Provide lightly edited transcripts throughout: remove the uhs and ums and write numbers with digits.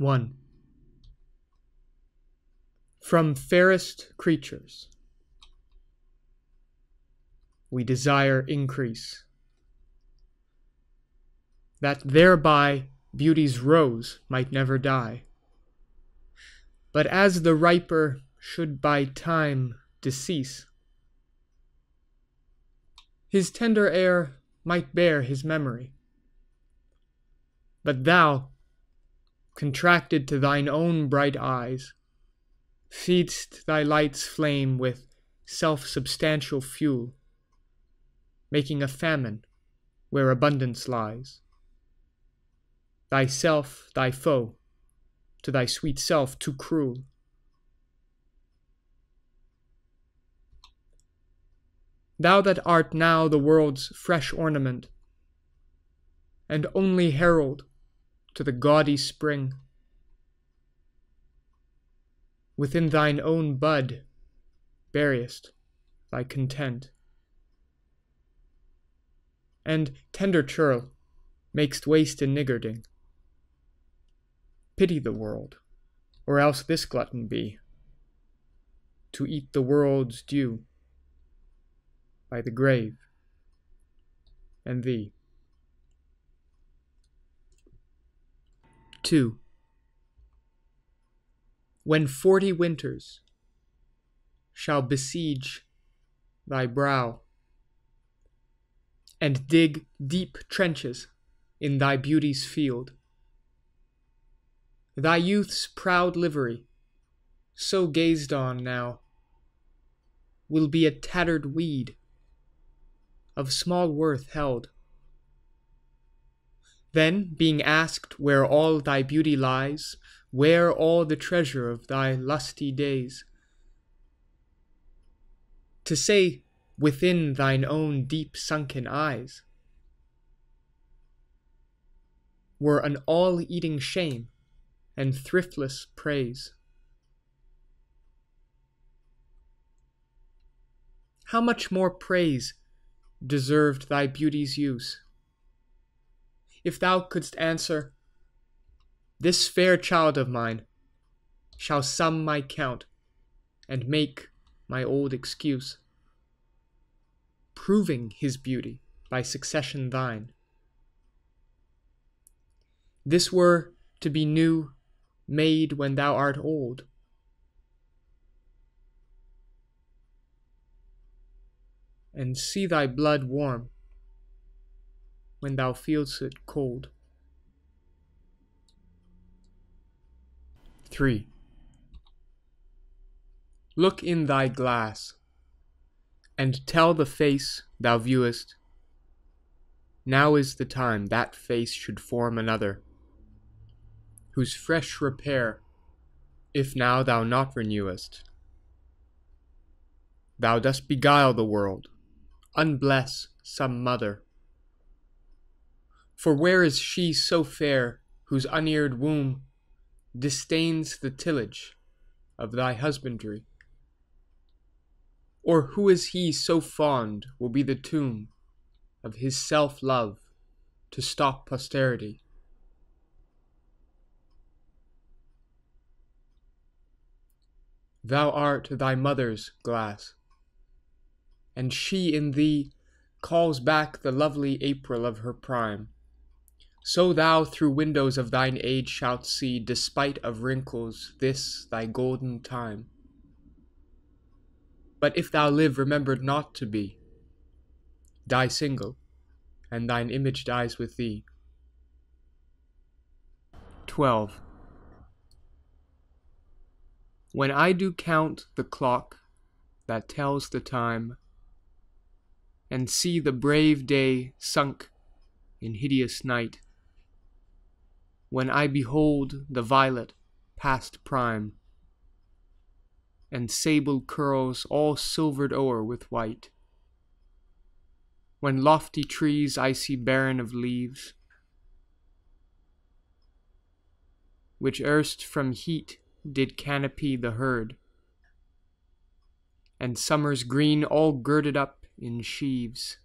1. From fairest creatures we desire increase, that thereby beauty's rose might never die. But as the riper should by time decease, his tender air might bear his memory. But thou, contracted to thine own bright eyes, feed'st thy light's flame with self-substantial fuel, making a famine where abundance lies. Thyself thy foe, to thy sweet self too cruel. Thou that art now the world's fresh ornament, and only herald to the gaudy spring, within thine own bud buryest thy content, and, tender churl, makest waste a niggarding. Pity the world, or else this glutton be, to eat the world's due by the grave and thee. 2. When 40 winters shall besiege thy brow, and dig deep trenches in thy beauty's field, thy youth's proud livery, so gazed on now, will be a tattered weed, of small worth held. Then, being asked where all thy beauty lies, where all the treasure of thy lusty days, to say, within thine own deep sunken eyes, were an all-eating shame and thriftless praise. How much more praise deserved thy beauty's use, if thou couldst answer, this fair child of mine shall sum my count and make my old excuse, proving his beauty by succession thine. This were to be new made when thou art old, and see thy blood warm when thou feel'st it cold. 3. Look in thy glass, and tell the face thou viewest, now is the time that face should form another, whose fresh repair, if now thou not renewest, thou dost beguile the world, unbless some mother. For where is she so fair, whose uneared womb disdains the tillage of thy husbandry? Or who is he so fond will be the tomb of his self-love to stop posterity? Thou art thy mother's glass, and she in thee calls back the lovely April of her prime. So thou through windows of thine age shalt see, despite of wrinkles, this thy golden time. But if thou live remembered not to be, die single, and thine image dies with thee. 12. When I do count the clock that tells the time, and see the brave day sunk in hideous night, when I behold the violet past prime, and sable curls all silvered o'er with white, when lofty trees I see barren of leaves, which erst from heat did canopy the herd, and summer's green all girded up in sheaves,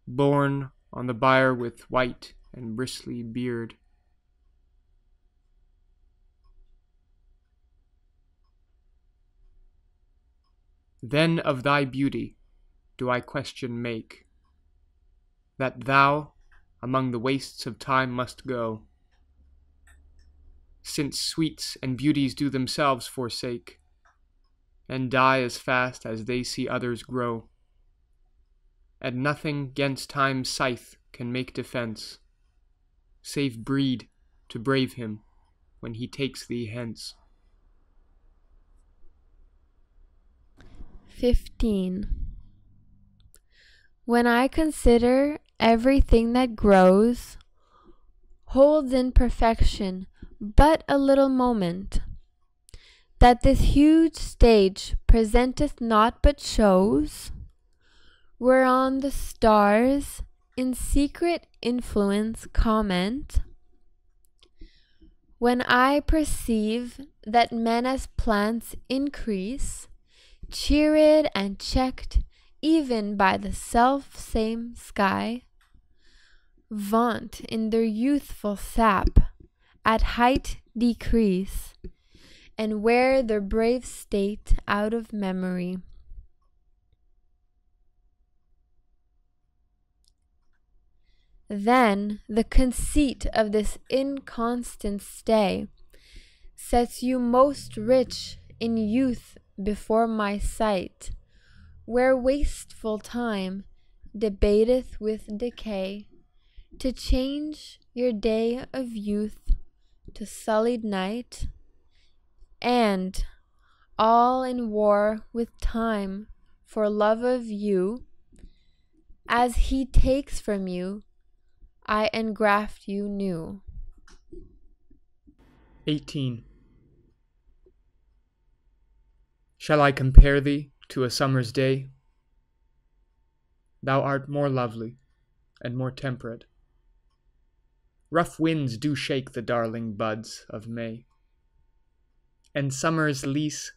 borne on the bier with white and bristly beard, Then of thy beauty do I question make, that thou among the wastes of time must go, since sweets and beauties do themselves forsake, and die as fast as they see others grow. And nothing 'gainst time's scythe can make defence, save breed to brave him when he takes thee hence. 15. When I consider everything that grows, holds in perfection but a little moment, that this huge stage presenteth naught but shows, whereon the stars in secret influence comment, when I perceive that men as plants increase, cheered and checked even by the self-same sky, vaunt in their youthful sap, at height decrease, and wear their brave state out of memory. Then the conceit of this inconstant stay sets you most rich in youth before my sight, where wasteful time debateth with decay, to change your day of youth to sullied night, and, all in war with time for love of you, as he takes from you, I engraft you new. 18. Shall I compare thee to a summer's day? Thou art more lovely and more temperate. Rough winds do shake the darling buds of May, and summer's lease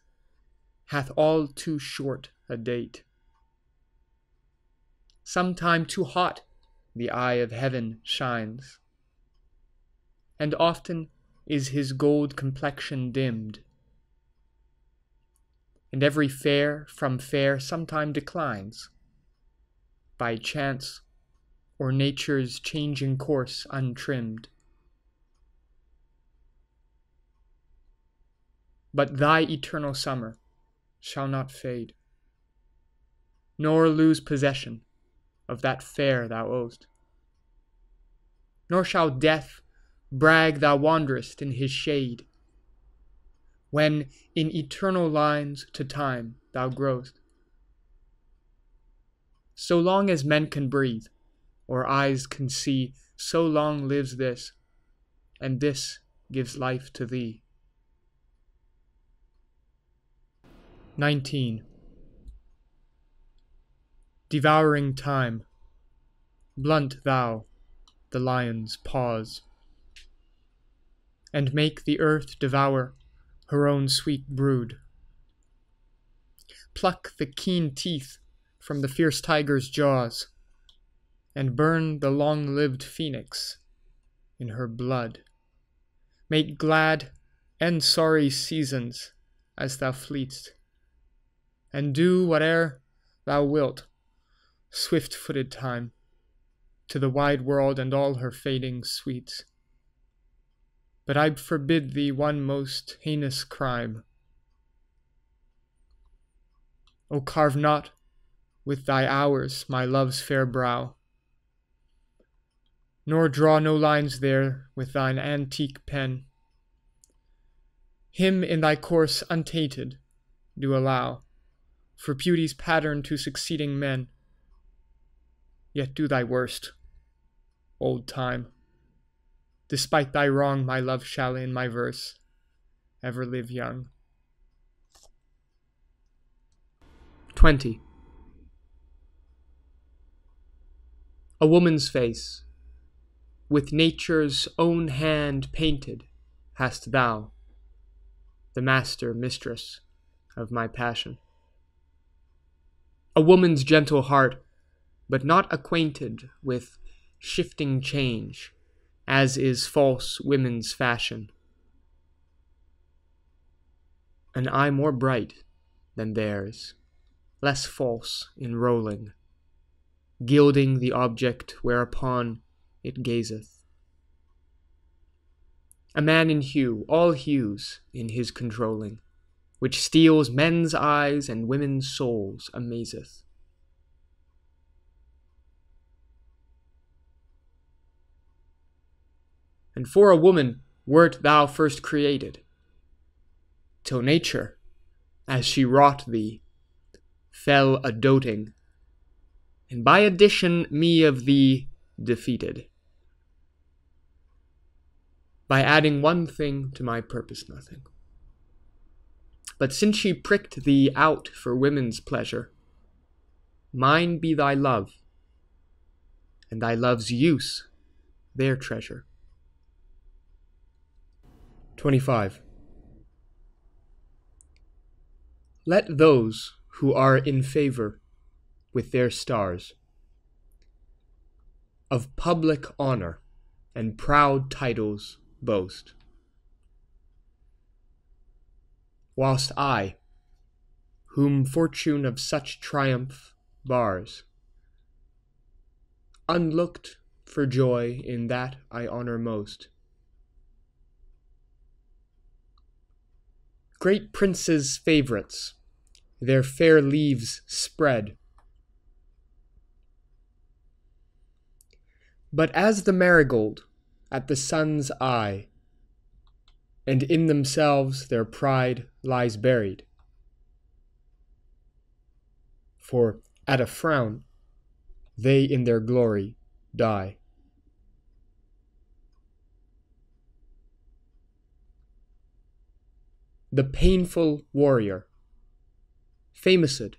hath all too short a date. Sometime too hot the eye of heaven shines, and often is his gold complexion dimmed, and every fair from fair sometime declines, by chance or nature's changing course untrimmed. But thy eternal summer shall not fade, nor lose possession of that fair thou owest, nor shall death brag thou wanderest in his shade, when in eternal lines to time thou growest. So long as men can breathe, or eyes can see, so long lives this, and this gives life to thee. 19. Devouring time, blunt thou the lion's paws, and make the earth devour her own sweet brood. Pluck the keen teeth from the fierce tiger's jaws, and burn the long-lived phoenix in her blood. Make glad and sorry seasons as thou fleet'st, and do whate'er thou wilt, swift-footed time, to the wide world and all her fading sweets. But I forbid thee one most heinous crime. O carve not with thy hours my love's fair brow, nor draw no lines there with thine antique pen. Him in thy course untainted do allow, for beauty's pattern to succeeding men. Yet do thy worst, old time. Despite thy wrong, my love shall in my verse ever live young. 20. A woman's face, with nature's own hand painted, hast thou, the master mistress of my passion. A woman's gentle heart, but not acquainted with shifting change, as is false women's fashion. An eye more bright than theirs, less false in rolling, gilding the object whereupon it gazeth. A man in hue, all hues in his controlling, which steals men's eyes and women's souls amazeth. And for a woman wert thou first created, till nature, as she wrought thee, fell a doting, and by addition me of thee defeated. By adding one thing to my purpose nothing. But since she pricked thee out for women's pleasure, mine be thy love, and thy love's use their treasure. 25. Let those who are in favor with their stars, of public honor and proud titles boast, whilst I, whom fortune of such triumph bars, unlooked for joy in that I honor most. Great princes' favorites their fair leaves spread, but as the marigold at the sun's eye, and in themselves their pride lies buried. For at a frown they in their glory die. The painful warrior, famoused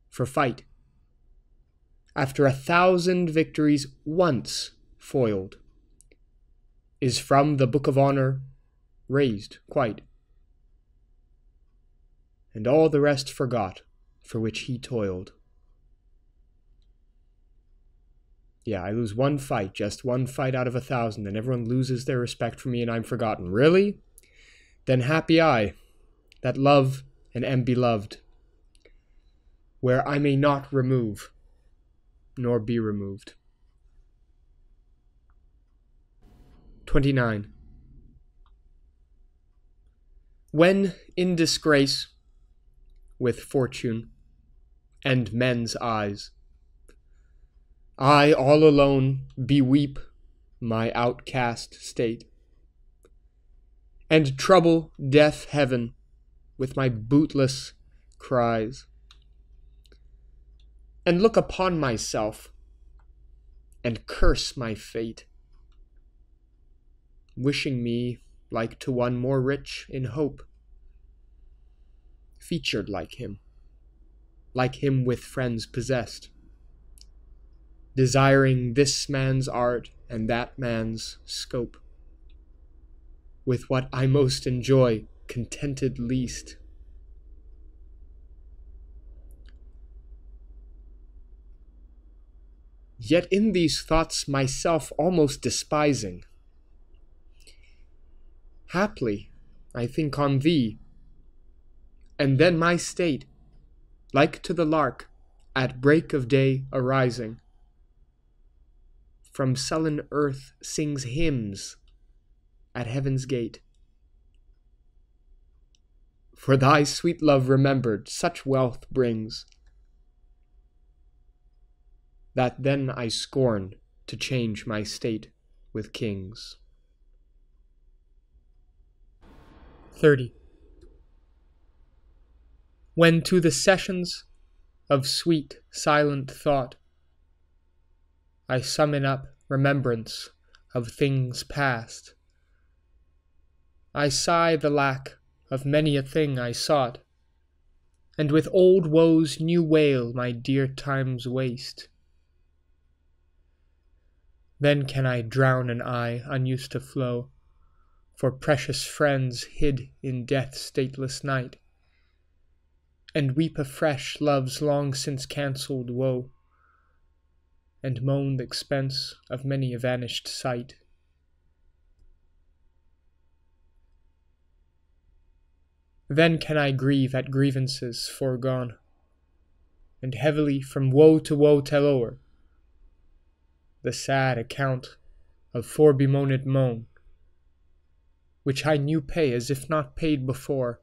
for fight, after 1,000 victories once foiled, is from the book of honor raised quite, and all the rest forgot for which he toiled. Yeah, I lose one fight, just one fight out of 1,000, and everyone loses their respect for me and I'm forgotten. Really? Then happy I, that love and am beloved, where I may not remove, nor be removed. 29. When in disgrace with fortune and men's eyes, I all alone beweep my outcast state, and trouble deaf heaven with my bootless cries, and look upon myself and curse my fate, wishing me like to one more rich in hope, featured like him with friends possessed, desiring this man's art and that man's scope, with what I most enjoy contented least. Yet in these thoughts myself almost despising, haply I think on thee, and then my state, like to the lark at break of day arising, from sullen earth sings hymns at heaven's gate. For thy sweet love remembered such wealth brings, that then I scorn to change my state with kings. 30. When to the sessions of sweet silent thought I summon up remembrance of things past, I sigh the lack of many a thing I sought, and with old woes new wail my dear time's waste. Then can I drown an eye unused to flow for precious friends hid in death's stateless night, and weep afresh love's long since cancelled woe, and moan the expense of many a vanished sight. Then can I grieve at grievances foregone, and heavily from woe to woe tell o'er the sad account of forebemoaned moan, which I new pay as if not paid before.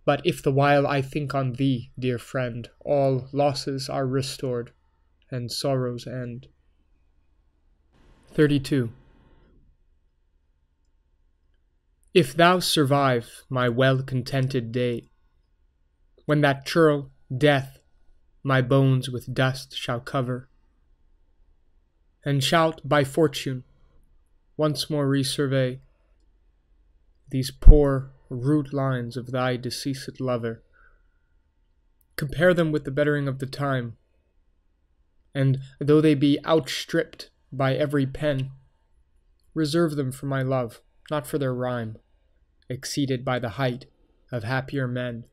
But if the while I think on thee, dear friend, all losses are restored, and sorrows end. 32. If thou survive my well-contented day, when that churl, death, my bones with dust shall cover, and shalt by fortune once more resurvey these poor rude lines of thy deceased lover, compare them with the bettering of the time, and though they be outstripped by every pen, reserve them for my love, not for their rhyme, exceeded by the height of happier men.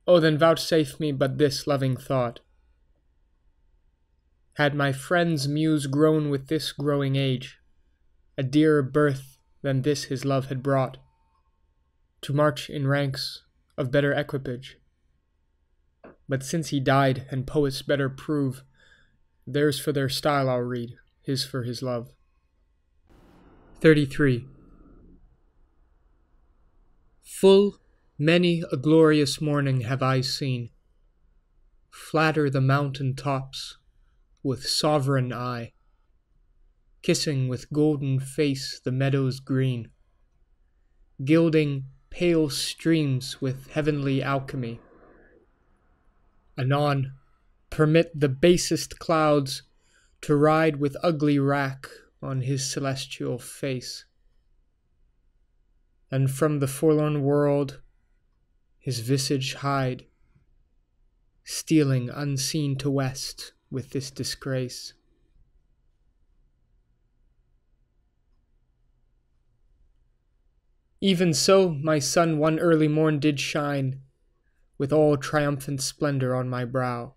Oh, then vouchsafe me but this loving thought. Had my friend's muse grown with this growing age, a dearer birth than this his love had brought, to march in ranks of better equipage. But since he died, and poets better prove, theirs for their style I'll read, his for his love. 33. Full many a glorious morning have I seen flatter the mountain tops with sovereign eye, kissing with golden face the meadows green, gilding pale streams with heavenly alchemy. Anon permit the basest clouds to ride with ugly wrack on his celestial face, and from the forlorn world his visage hide, stealing unseen to west with this disgrace. Even so my sun one early morn did shine, with all triumphant splendor on my brow.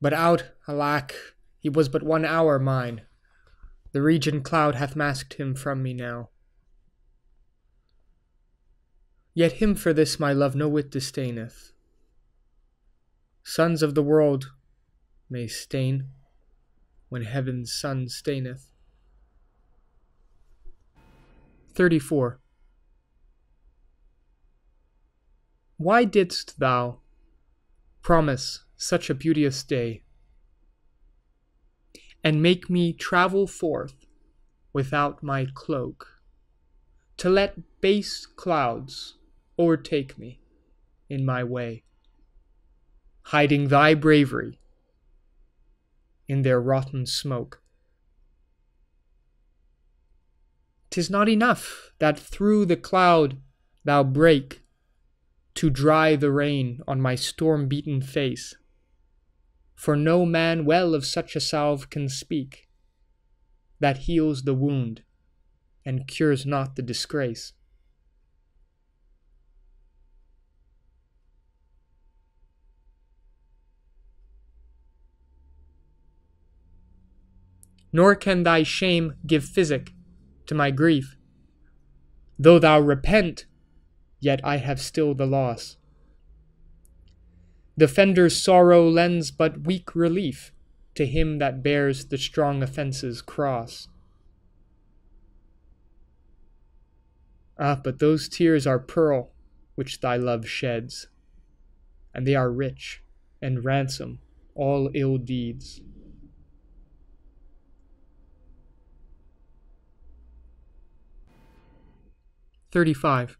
But out, alack, he was but 1 hour mine, the region cloud hath masked him from me now. Yet him for this my love no whit disdaineth. Sons of the world may stain when heaven's sun staineth. 34. Why didst thou promise such a beauteous day, and make me travel forth without my cloak, to let base clouds o'ertake me in my way, hiding thy bravery in their rotten smoke? 'Tis not enough that through the cloud thou break to dry the rain on my storm-beaten face, for no man well of such a salve can speak, that heals the wound and cures not the disgrace. Nor can thy shame give physic to my grief. Though thou repent, yet I have still the loss. The offender's sorrow lends but weak relief to him that bears the strong offence's cross. Ah, but those tears are pearl which thy love sheds, and they are rich, and ransom all ill deeds. 35.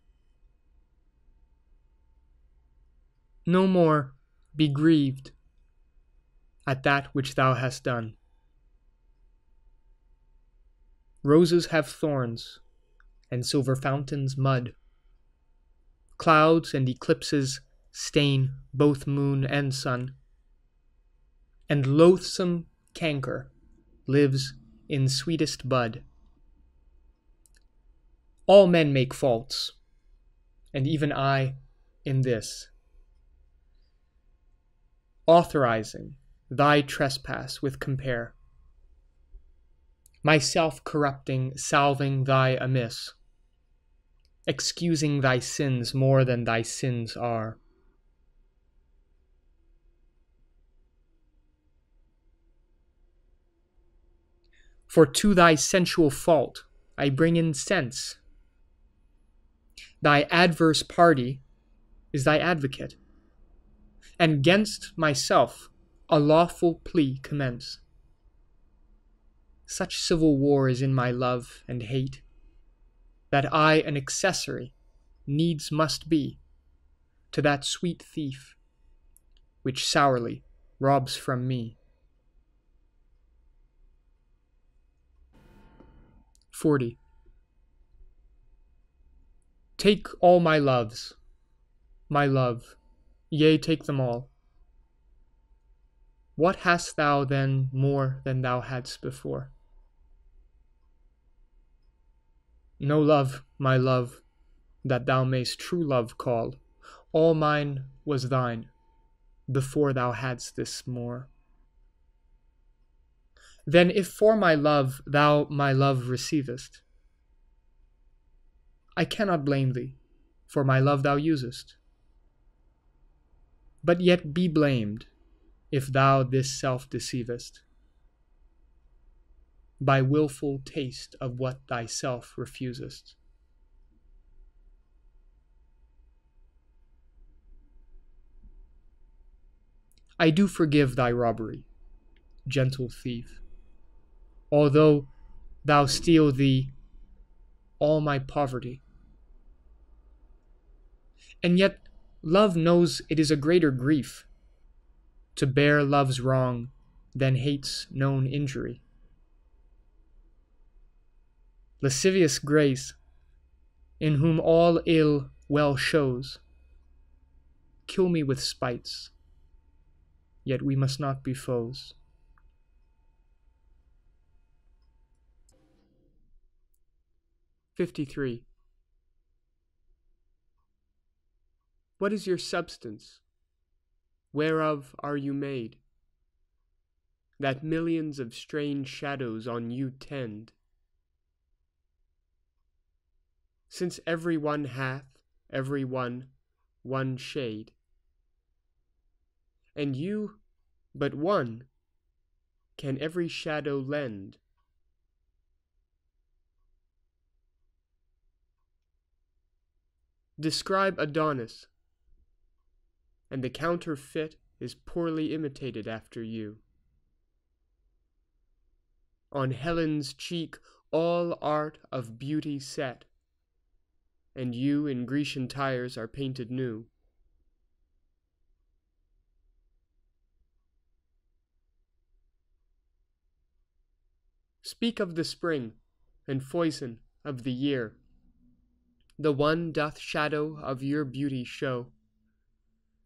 No more be grieved at that which thou hast done. Roses have thorns, and silver fountains mud. Clouds and eclipses stain both moon and sun, and loathsome canker lives in sweetest bud. All men make faults, and even I in this, authorizing thy trespass with compare, myself corrupting, salving thy amiss. excusing thy sins more than thy sins are. For to thy sensual fault I bring in sense. Thy adverse party is thy advocate, and 'gainst myself a lawful plea commence. Such civil war is in my love and hate, that I an accessory needs must be to that sweet thief which sourly robs from me. 40. Take all my loves, my love, yea, take them all. What hast thou then more than thou hadst before? No love, my love, that thou mayst true love call. All mine was thine, before thou hadst this more. Then if for my love thou my love receivest, I cannot blame thee, for my love thou usest. But yet be blamed, if thou this self deceivest, by wilful taste of what thyself refusest. I do forgive thy robbery, gentle thief, although thou steal thee all my poverty. And yet love knows it is a greater grief to bear love's wrong than hate's known injury. Lascivious grace, in whom all ill well shows, kill me with spites, yet we must not be foes. '53. What is your substance? Whereof are you made? That millions of strange shadows on you tend? Since every one hath, every one shade, and you but one can every shadow lend. Describe Adonis, and the counterfeit is poorly imitated after you. On Helen's cheek all art of beauty set, and you in Grecian tires are painted new. Speak of the spring, and foison of the year. The one doth shadow of your beauty show,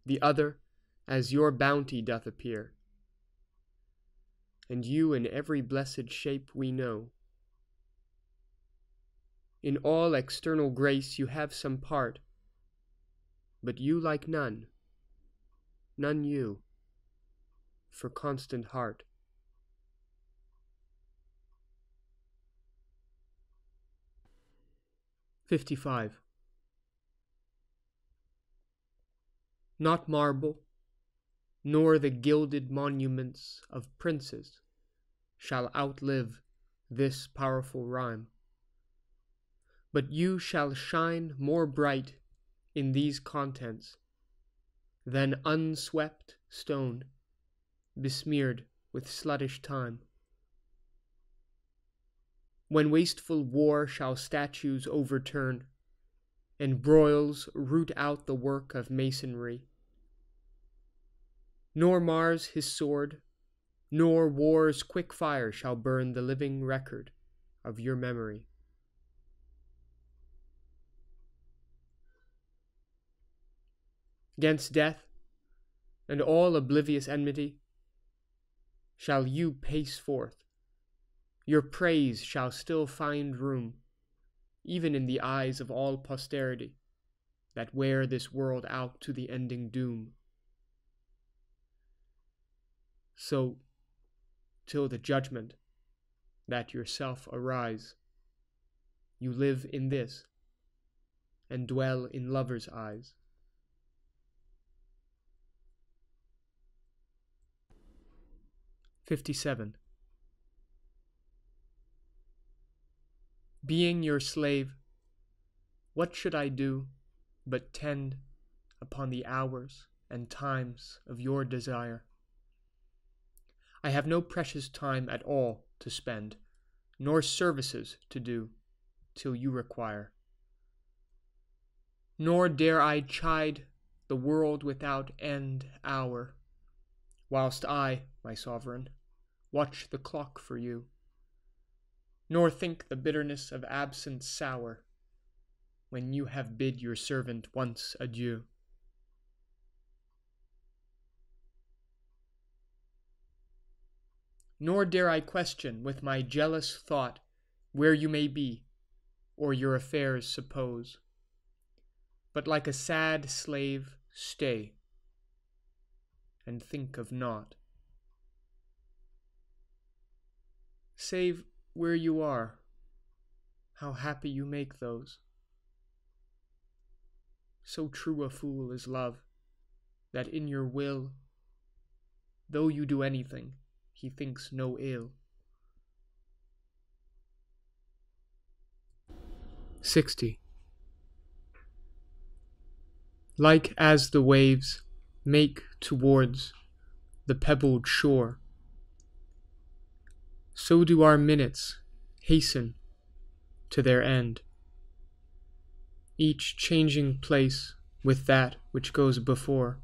the other as your bounty doth appear, and you in every blessed shape we know. In all external grace you have some part, but you like none, none you, for constant heart. '55. Not marble, nor the gilded monuments of princes shall outlive this powerful rhyme, but you shall shine more bright in these contents than unswept stone besmeared with sluttish time. When wasteful war shall statues overturn, and broils root out the work of masonry, nor Mars his sword, nor war's quick fire shall burn the living record of your memory. Against death and all oblivious enmity shall you pace forth. Your praise shall still find room, even in the eyes of all posterity that wear this world out to the ending doom. So, till the judgment that yourself arise, you live in this, and dwell in lovers' eyes. '57. Being your slave, what should I do but tend upon the hours and times of your desire? I have no precious time at all to spend, nor services to do till you require. Nor dare I chide the world without end hour, whilst I, my sovereign, watch the clock for you, nor think the bitterness of absence sour, when you have bid your servant once adieu. Nor dare I question with my jealous thought where you may be, or your affairs suppose, but like a sad slave stay, and think of naught. Save where you are, how happy you make those. So true a fool is love, that in your will, though you do anything, he thinks no ill. 60. Like as the waves make towards the pebbled shore, so do our minutes hasten to their end, each changing place with that which goes before.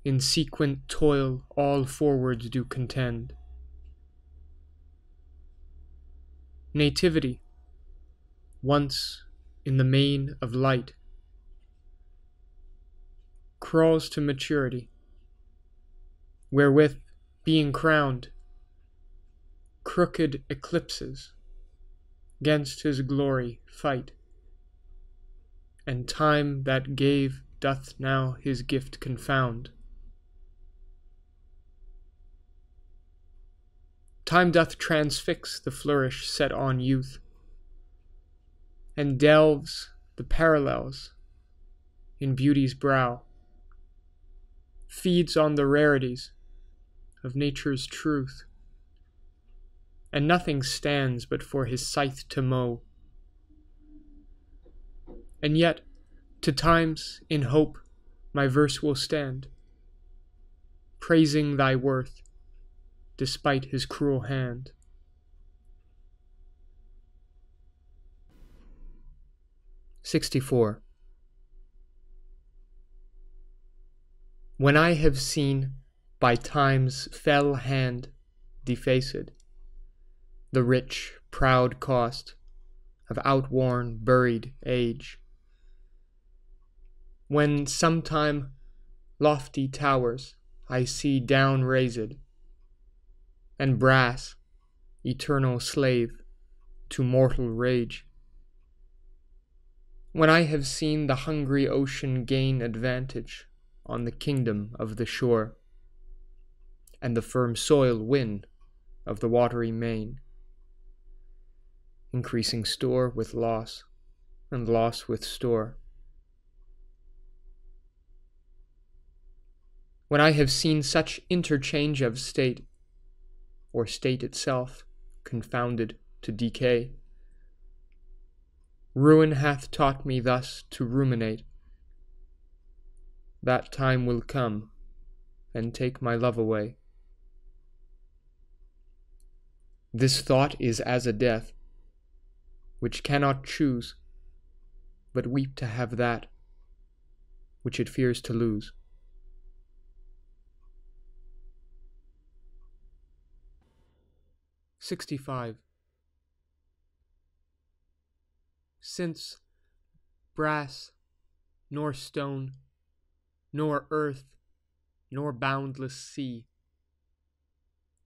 In sequent toil all forwards do contend. Nativity, once in the main of light, crawls to maturity, wherewith, being crowned, crooked eclipses 'gainst his glory fight, and time that gave doth now his gift confound. Time doth transfix the flourish set on youth, and delves the parallels in beauty's brow, feeds on the rarities of nature's truth, and nothing stands but for his scythe to mow. And yet, to times in hope my verse will stand, praising thy worth, despite his cruel hand. '64. When I have seen by time's fell hand defaced the rich, proud cost of outworn, buried age, when sometime lofty towers I see down raised, and brass, eternal slave to mortal rage, when I have seen the hungry ocean gain advantage on the kingdom of the shore, and the firm soil win of the watery main, increasing store with loss, and loss with store. When I have seen such interchange of state, or state itself confounded to decay, ruin hath taught me thus to ruminate. That time will come and take my love away. This thought is as a death, which cannot choose, but weep to have that which it fears to lose. '65. Since brass, nor stone, nor earth, nor boundless sea,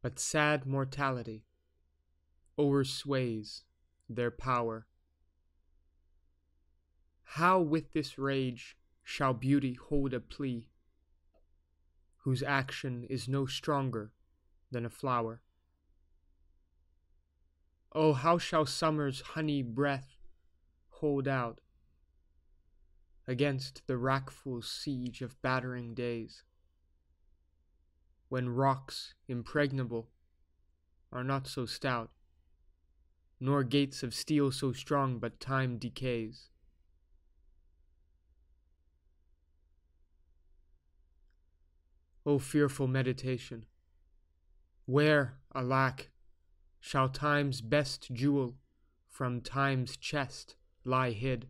but sad mortality o'ersways their power, how with this rage shall beauty hold a plea, whose action is no stronger than a flower? Oh, how shall summer's honey breath hold out against the wrackful siege of battering days, when rocks impregnable are not so stout, nor gates of steel so strong but time decays. O fearful meditation, where, alack, shall time's best jewel from time's chest lie hid?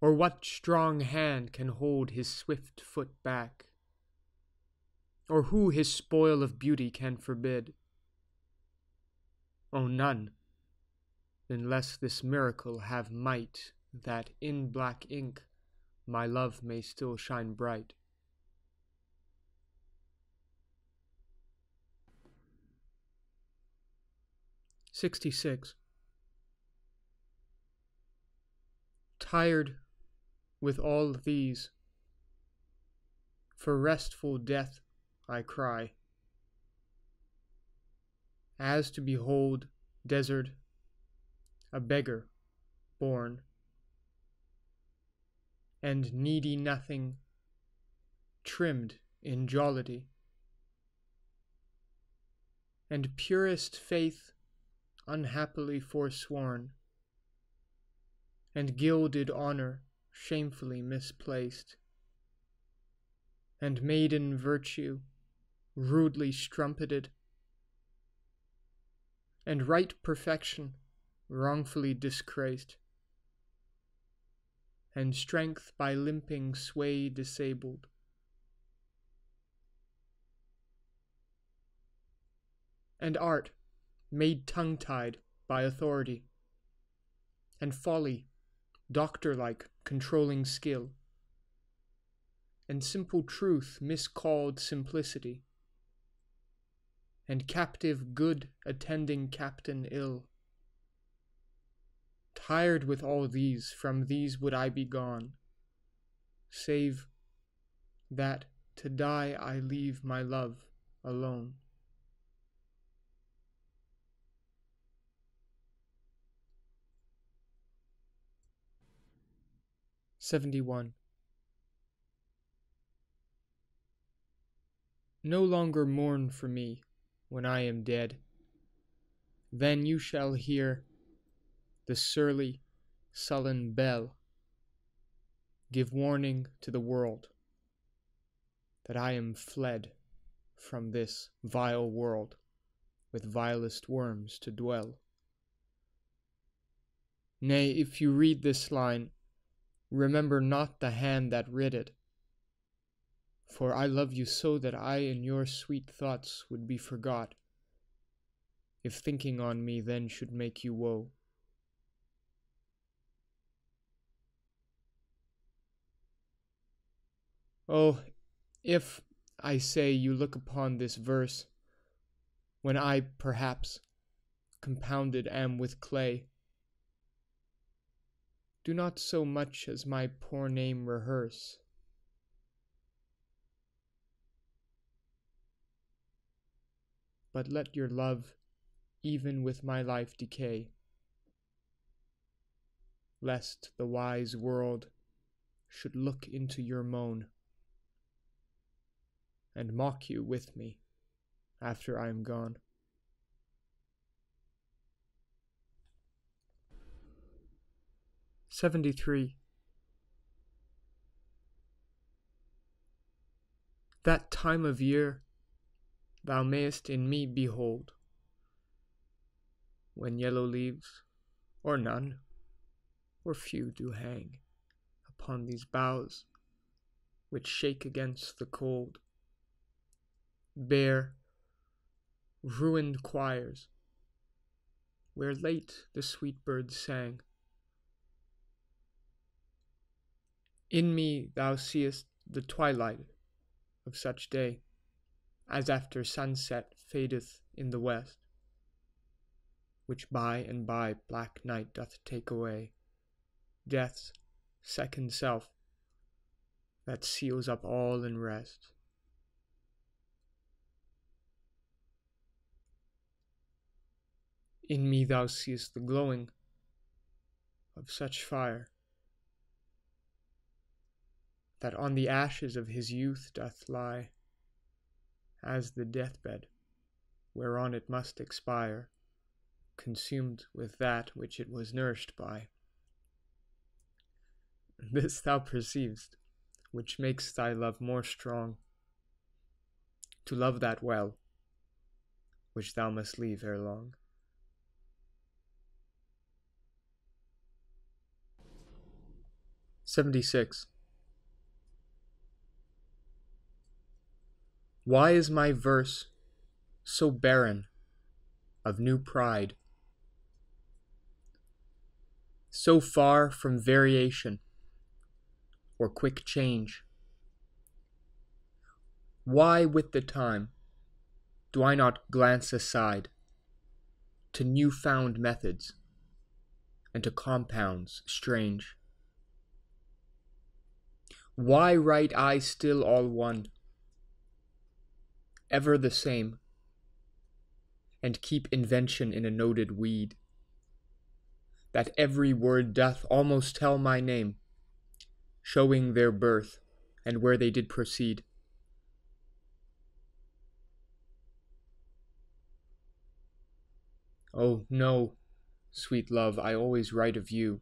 Or what strong hand can hold his swift foot back? Or who his spoil of beauty can forbid? O none, unless this miracle have might, that in black ink my love may still shine bright. '66. Tired with all these, for restful death I cry, as to behold desert a beggar born, and needy nothing trimmed in jollity, and purest faith unhappily forsworn, and gilded honor shamefully misplaced, and maiden virtue rudely strumpeted, and right perfection wrongfully disgraced, and strength by limping sway disabled. And art made tongue-tied by authority, and folly doctor-like controlling skill, and simple truth miscalled simplicity, and captive good attending captain ill. Tired with all these, from these would I be gone, save that to die I leave my love alone. '71. No longer mourn for me when I am dead. Then you shall hear the surly, sullen bell give warning to the world that I am fled from this vile world with vilest worms to dwell. Nay, if you read this line, remember not the hand that writ it, for I love you so that I in your sweet thoughts would be forgot, if thinking on me then should make you woe. Oh, if, I say, you look upon this verse, when I, perhaps, compounded am with clay, do not so much as my poor name rehearse. But let your love even with my life decay, lest the wise world should look into your moan, and mock you with me after I am gone. '73. That time of year thou mayest in me behold, when yellow leaves, or none, or few do hang upon these boughs, which shake against the cold, bare, ruined choirs, where late the sweet birds sang. In me thou seest the twilight of such day, as after sunset fadeth in the west, which by and by black night doth take away, death's second self, that seals up all in rest. In me thou seest the glowing of such fire, that on the ashes of his youth doth lie, as the deathbed, whereon it must expire, consumed with that which it was nourished by. This thou perceiv'st, which makes thy love more strong, to love that well, which thou must leave ere long. '76. Why is my verse so barren of new pride, so far from variation or quick change? Why with the time do I not glance aside to new-found methods and to compounds strange? Why write I still all one, ever the same, and keep invention in a noted weed, that every word doth almost tell my name, showing their birth and where they did proceed? Oh, no, sweet love, I always write of you,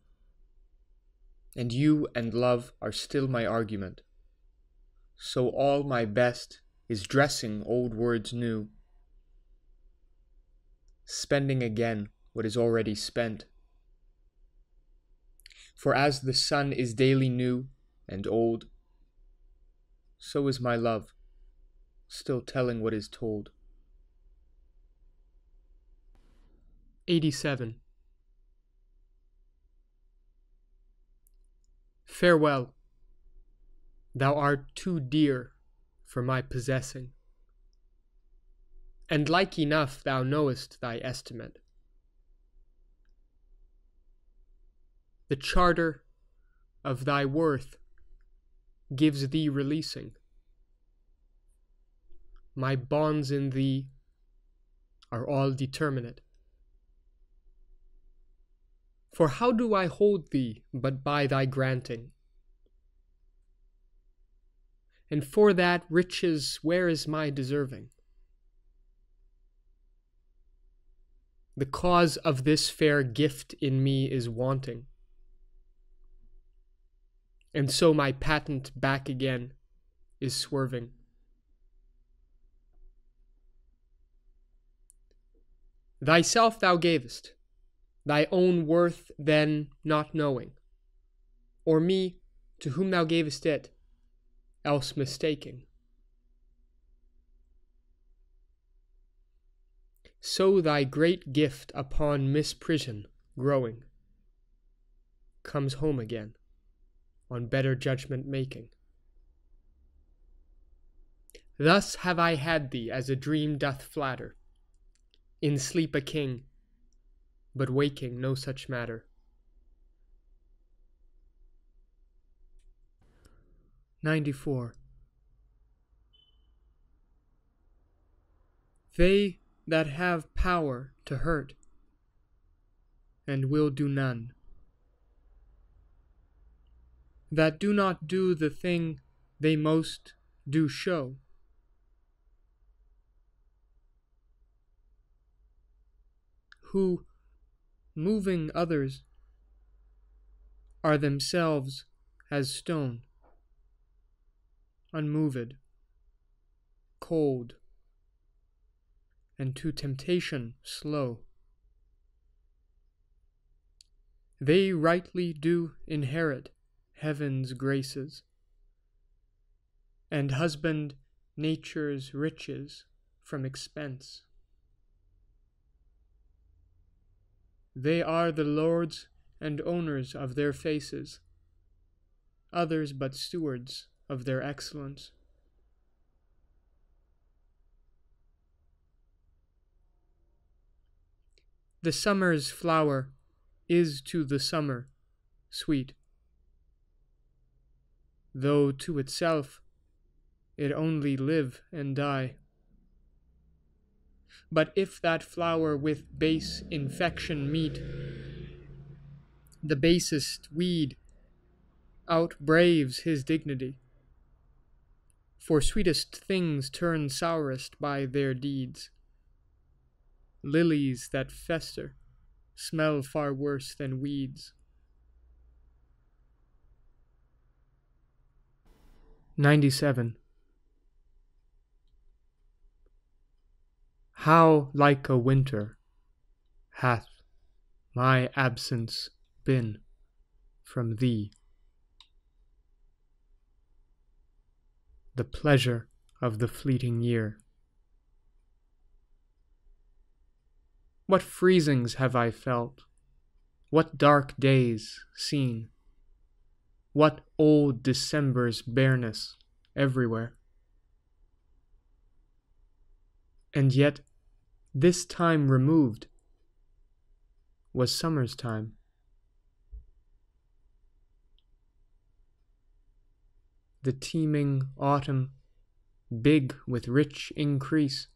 and you and love are still my argument. So all my best is dressing old words new, spending again what is already spent. For as the sun is daily new and old, so is my love, still telling what is told. 87. Farewell, thou art too dear for my possessing, and like enough thou knowest thy estimate. The charter of thy worth gives thee releasing. My bonds in thee are all determinate. For how do I hold thee but by thy granting? And for that riches where is my deserving? The cause of this fair gift in me is wanting, and so my patent back again is swerving. Thyself thou gavest, thy own worth then not knowing, or me to whom thou gavest it, else mistaking. So thy great gift upon misprision growing comes home again on better judgment making. Thus have I had thee as a dream doth flatter, in sleep a king, but waking no such matter. 94. They that have power to hurt, and will do none, that do not do the thing they most do show, who, moving others, are themselves as stone, unmoved, cold, and to temptation slow. They rightly do inherit heaven's graces, and husband nature's riches from expense. They are the lords and owners of their faces, others but stewards of their excellence. The summer's flower is to the summer sweet, though to itself it only live and die. But if that flower with base infection meet, the basest weed outbraves his dignity, For sweetest things turn sourest by their deeds. Lilies that fester smell far worse than weeds. 97. How like a winter hath my absence been from thee, the pleasure of the fleeting year. What freezings have I felt, what dark days seen, what old December's bareness everywhere. And yet this time removed was summer's time. The teeming autumn, big with rich increase,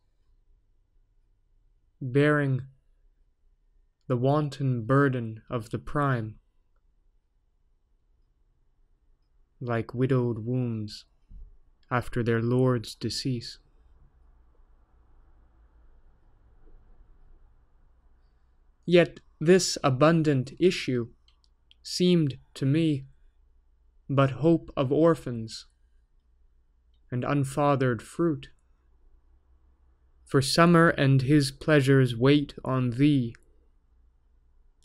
bearing the wanton burden of the prime, like widowed wombs after their lord's decease. Yet this abundant issue seemed to me but hope of orphans and unfathered fruit. For summer and his pleasures wait on thee,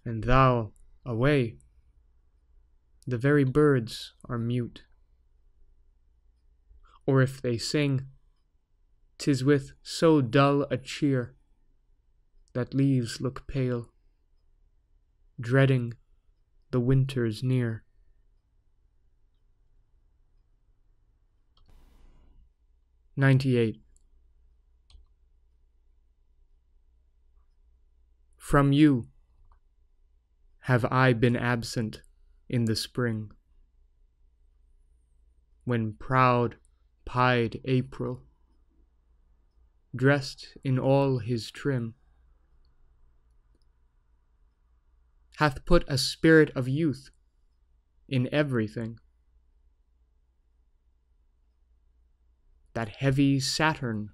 and thou away. The very birds are mute. Or if they sing, 'tis with so dull a cheer that leaves look pale, dreading the winter's near. 98. From you have I been absent in the spring, when proud pied April, dressed in all his trim, hath put a spirit of youth in everything. That heavy Saturn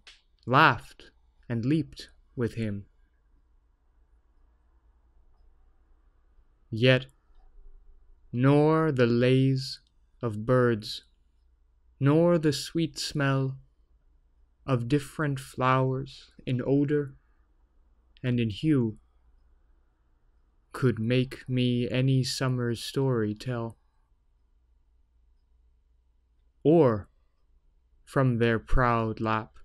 laughed and leaped with him. Yet nor the lays of birds, nor the sweet smell of different flowers in odor and in hue could make me any summer's story tell, or from their proud lap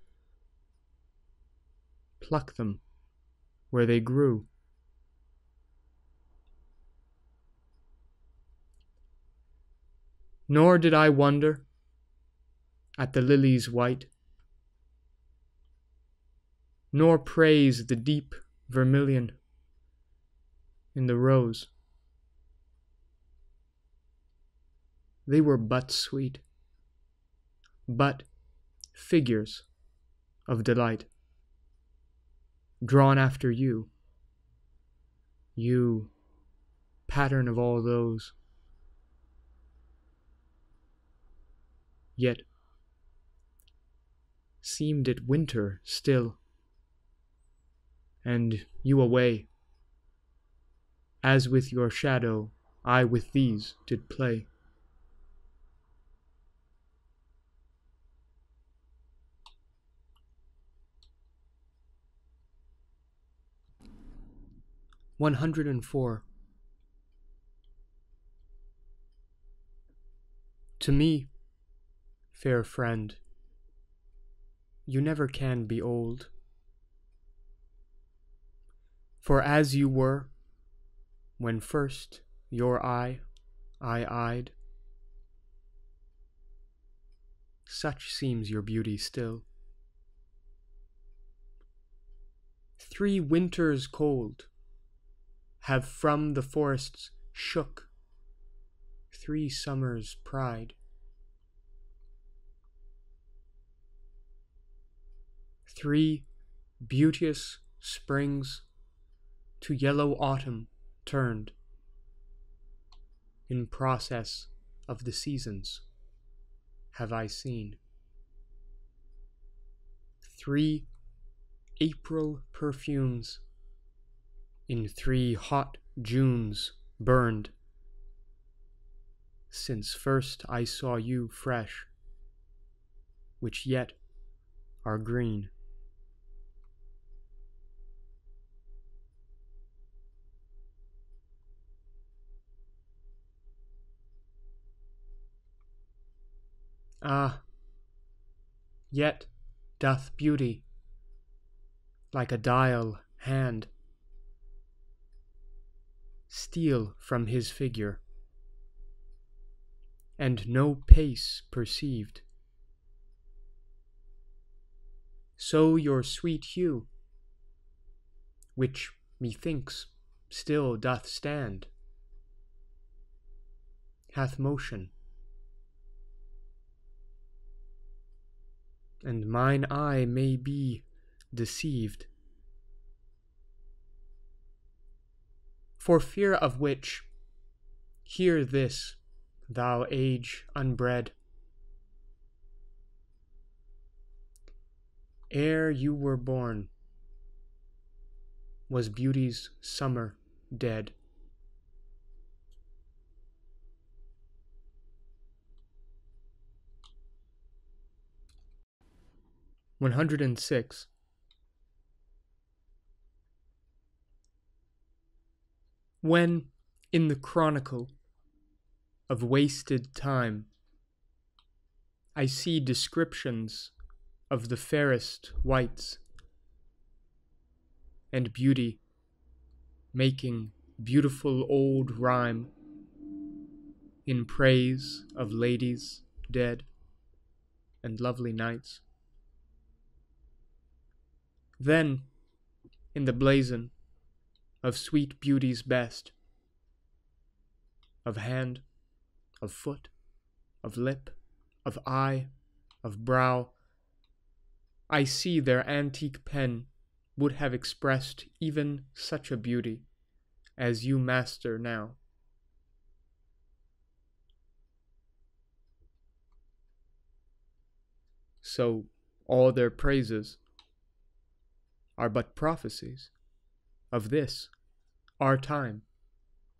pluck them where they grew. Nor did I wonder at the lilies white, nor praise the deep vermilion in the rose. They were but sweet, but figures of delight, drawn after you, you pattern of all those. Yet seemed it winter still, and you away, as with your shadow I with these did play. $104. To me, fair friend, you never can be old. For as you were, when first your eye I eyed, such seems your beauty still. 3 winters cold have from the forests shook 3 summers' pride. 3 beauteous springs to yellow autumn turned in process of the seasons have I seen. 3 April perfumes in 3 hot Junes burned, since first I saw you fresh, which yet are green. Ah, yet doth beauty, like a dial hand, steal from his figure, and no pace perceived. So your sweet hue, which methinks still doth stand, hath motion, and mine eye may be deceived. For fear of which, hear this, thou age unbred. Ere you were born, was beauty's summer dead. (106) When, in the chronicle of wasted time, I see descriptions of the fairest wights, and beauty making beautiful old rhyme in praise of ladies dead and lovely knights, then, in the blazon of sweet beauty's best, of hand, of foot, of lip, of eye, of brow, I see their antique pen would have expressed even such a beauty as you master now. So all their praises are but prophecies of this, our time,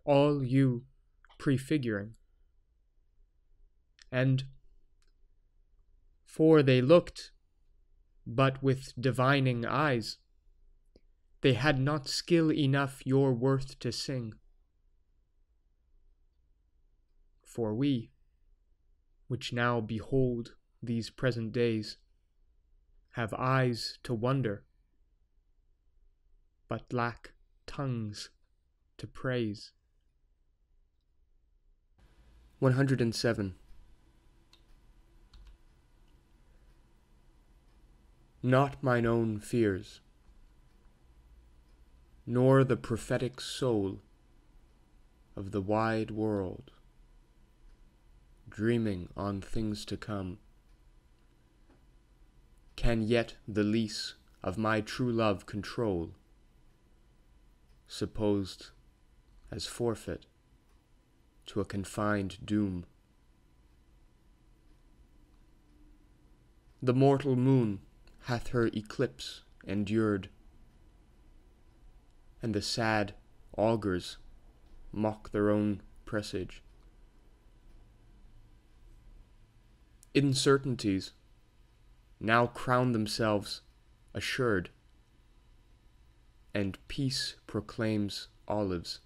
all you prefiguring. And for they looked but with divining eyes, they had not skill enough your worth to sing. For we, which now behold these present days, have eyes to wonder, but lack tongues to praise. 107. Not mine own fears, nor the prophetic soul of the wide world, dreaming on things to come, can yet the lease of my true love control, supposed as forfeit to a confined doom. The mortal moon hath her eclipse endured, and the sad augurs mock their own presage. Uncertainties now crown themselves assured, and peace proclaims olives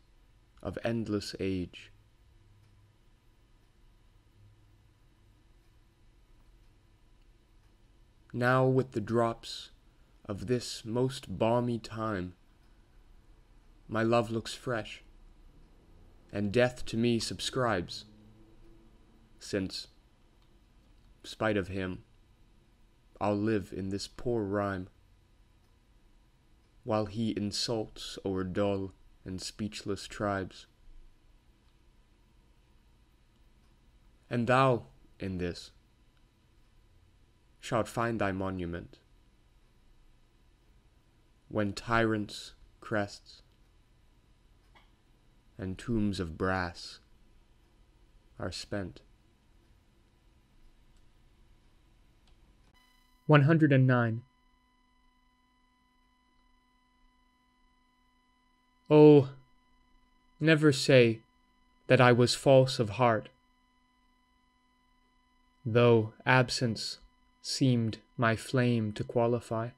of endless age. Now with the drops of this most balmy time, my love looks fresh, and death to me subscribes, since, spite of him, I'll live in this poor rhyme, while he insults o'er dull and speechless tribes. And thou, in this, shalt find thy monument, when tyrants' crests and tombs of brass are spent. 109. Oh, never say that I was false of heart, though absence seemed my flame to qualify.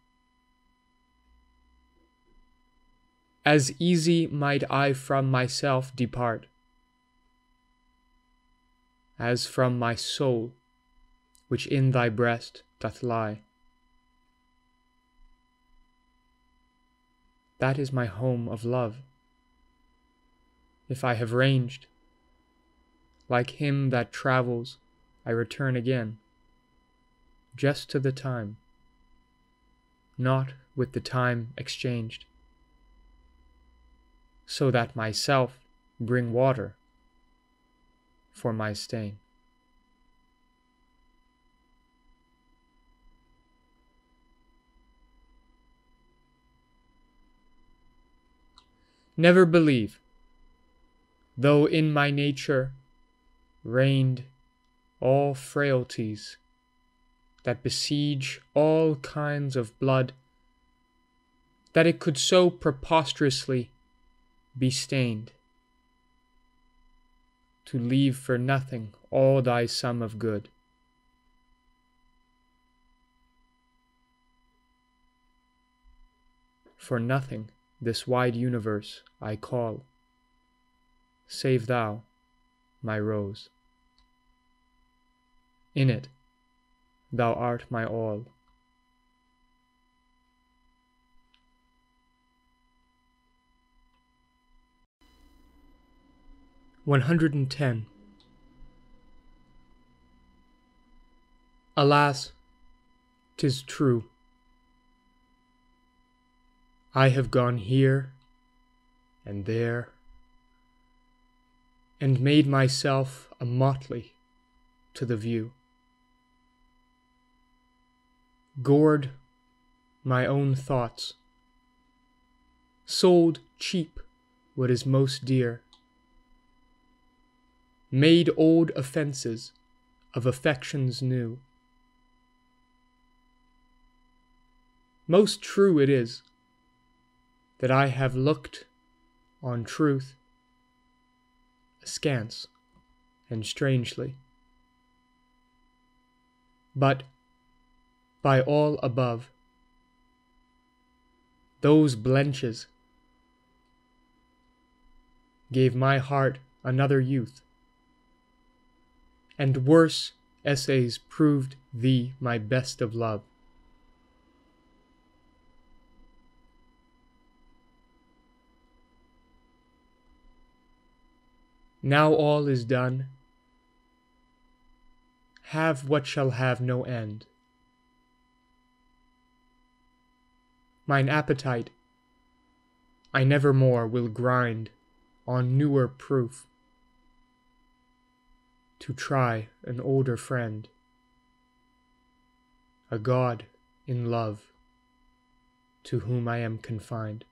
As easy might I from myself depart, as from my soul, which in thy breast doth lie. That is my home of love. If I have ranged, like him that travels, I return again, just to the time, not with the time exchanged, so that myself bring water for my stain. Never believe, though in my nature reigned all frailties that besiege all kinds of blood, that it could so preposterously be stained, to leave for nothing all thy sum of good. For nothing this wide universe I call, save thou, my rose. In it thou art my all. $110. Alas, 'tis true, I have gone here and there, and made myself a motley to the view, gored my own thoughts, sold cheap what is most dear, made old offences of affections new. Most true it is that I have looked on truth askance and strangely, but by all above, those blenches gave my heart another youth, and worse essays proved thee my best of love. Now all is done, have what shall have no end. Mine appetite I never more will grind on newer proof, to try an older friend, a God in love, to whom I am confined.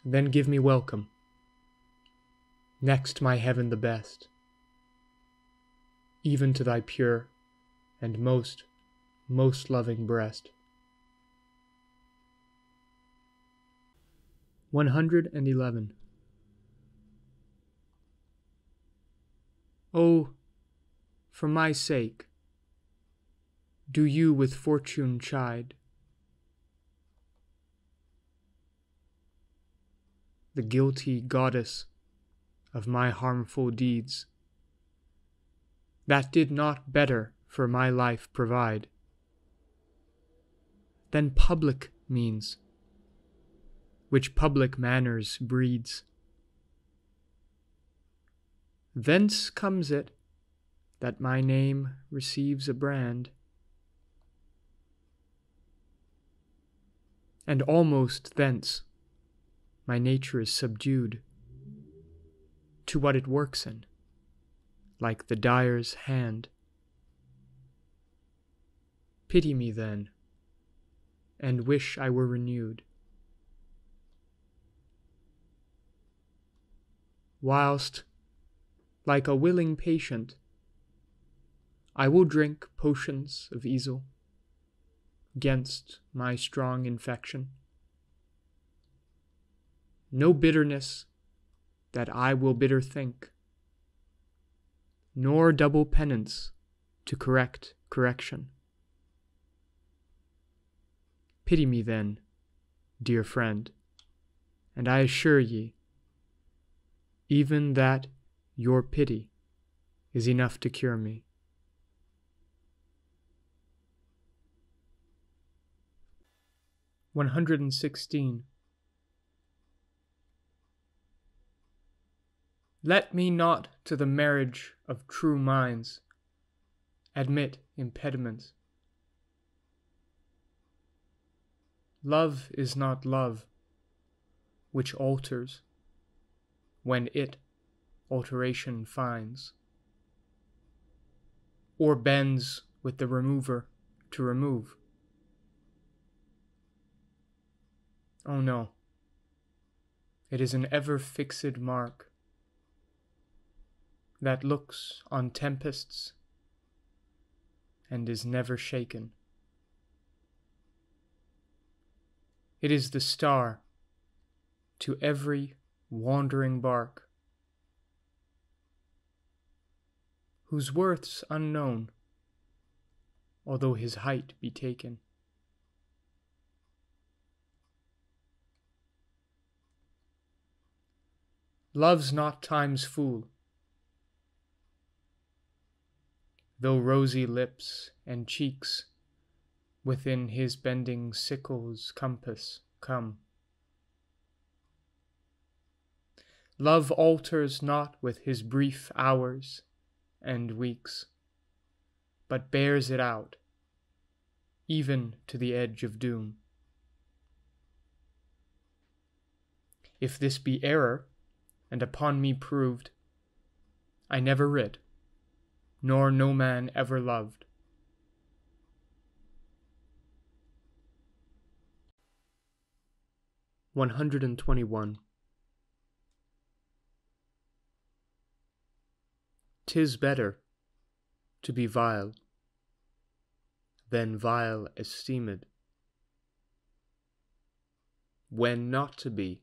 Then give me welcome, next my heaven the best, even to thy pure and most loving breast. 111. Oh, for my sake, do you with fortune chide, the guilty goddess of my harmful deeds, that did not better for my life provide than public means, which public manners breeds. Thence comes it that my name receives a brand, and almost thence my nature is subdued to what it works in, like the dyer's hand. Pity me then, and wish I were renewed, whilst, like a willing patient, I will drink potions of easel 'gainst my strong infection. no bitterness that I will bitter think, nor double penance to correct correction. Pity me then, dear friend, and I assure ye, even that your pity is enough to cure me. (116) Let me not to the marriage of true minds admit impediments. Love is not love, which alters, when it alteration finds, or bends with the remover to remove. Oh no, it is an ever-fixed mark that looks on tempests and is never shaken. It is the star to every wandering bark, whose worth's unknown, although his height be taken. Love's not time's fool, though rosy lips and cheeks within his bending sickle's compass come. Love alters not with his brief hours and weeks, but bears it out, even to the edge of doom. If this be error, and upon me proved, I never writ, nor no man ever loved. (121) 'Tis better to be vile than vile esteemed, when not to be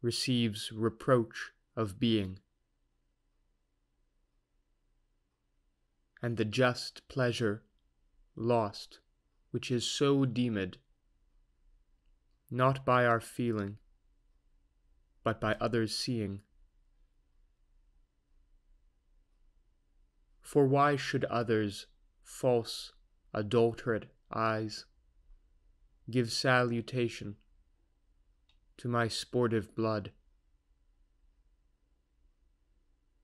receives reproach of being, and the just pleasure lost which is so deemed, not by our feeling, but by others' seeing. For why should others' false, adulterate eyes give salutation to my sportive blood?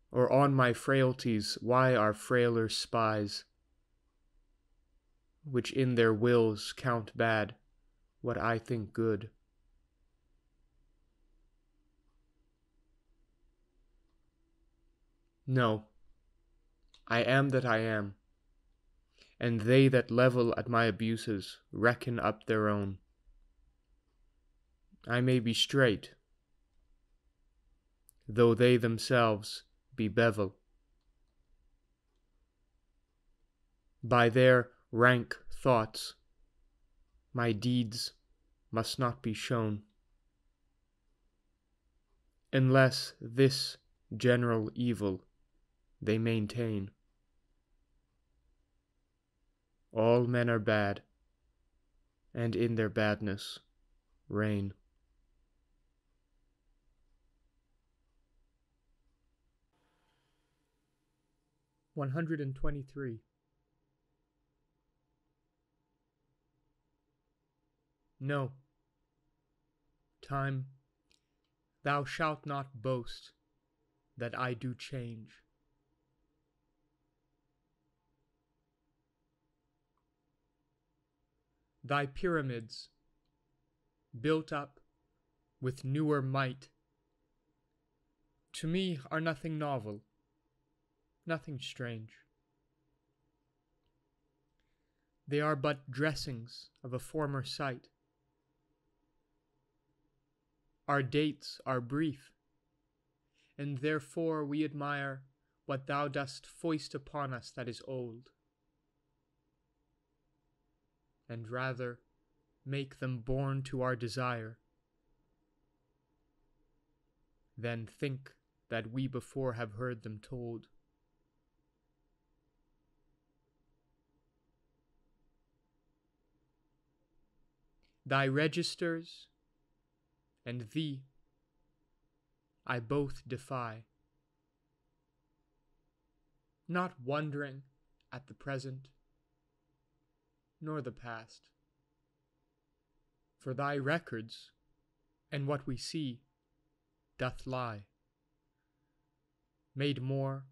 Or on my frailties why are frailer spies, which in their wills count bad what I think good? No, I am that I am, and they that level at my abuses reckon up their own. I may be straight, though they themselves be bevel. By their rank thoughts my deeds must not be shown, unless this general evil they maintain. All men are bad, and in their badness reign. (123) No, time, thou shalt not boast that I do change. Thy pyramids, built up with newer might, to me are nothing novel, nothing strange. They are but dressings of a former sight. Our dates are brief, and therefore we admire what thou dost foist upon us that is old, and rather make them born to our desire. then think that we before have heard them told. Thy registers and thee I both defy, not wondering at the present nor the past. For thy records and what we see doth lie, made more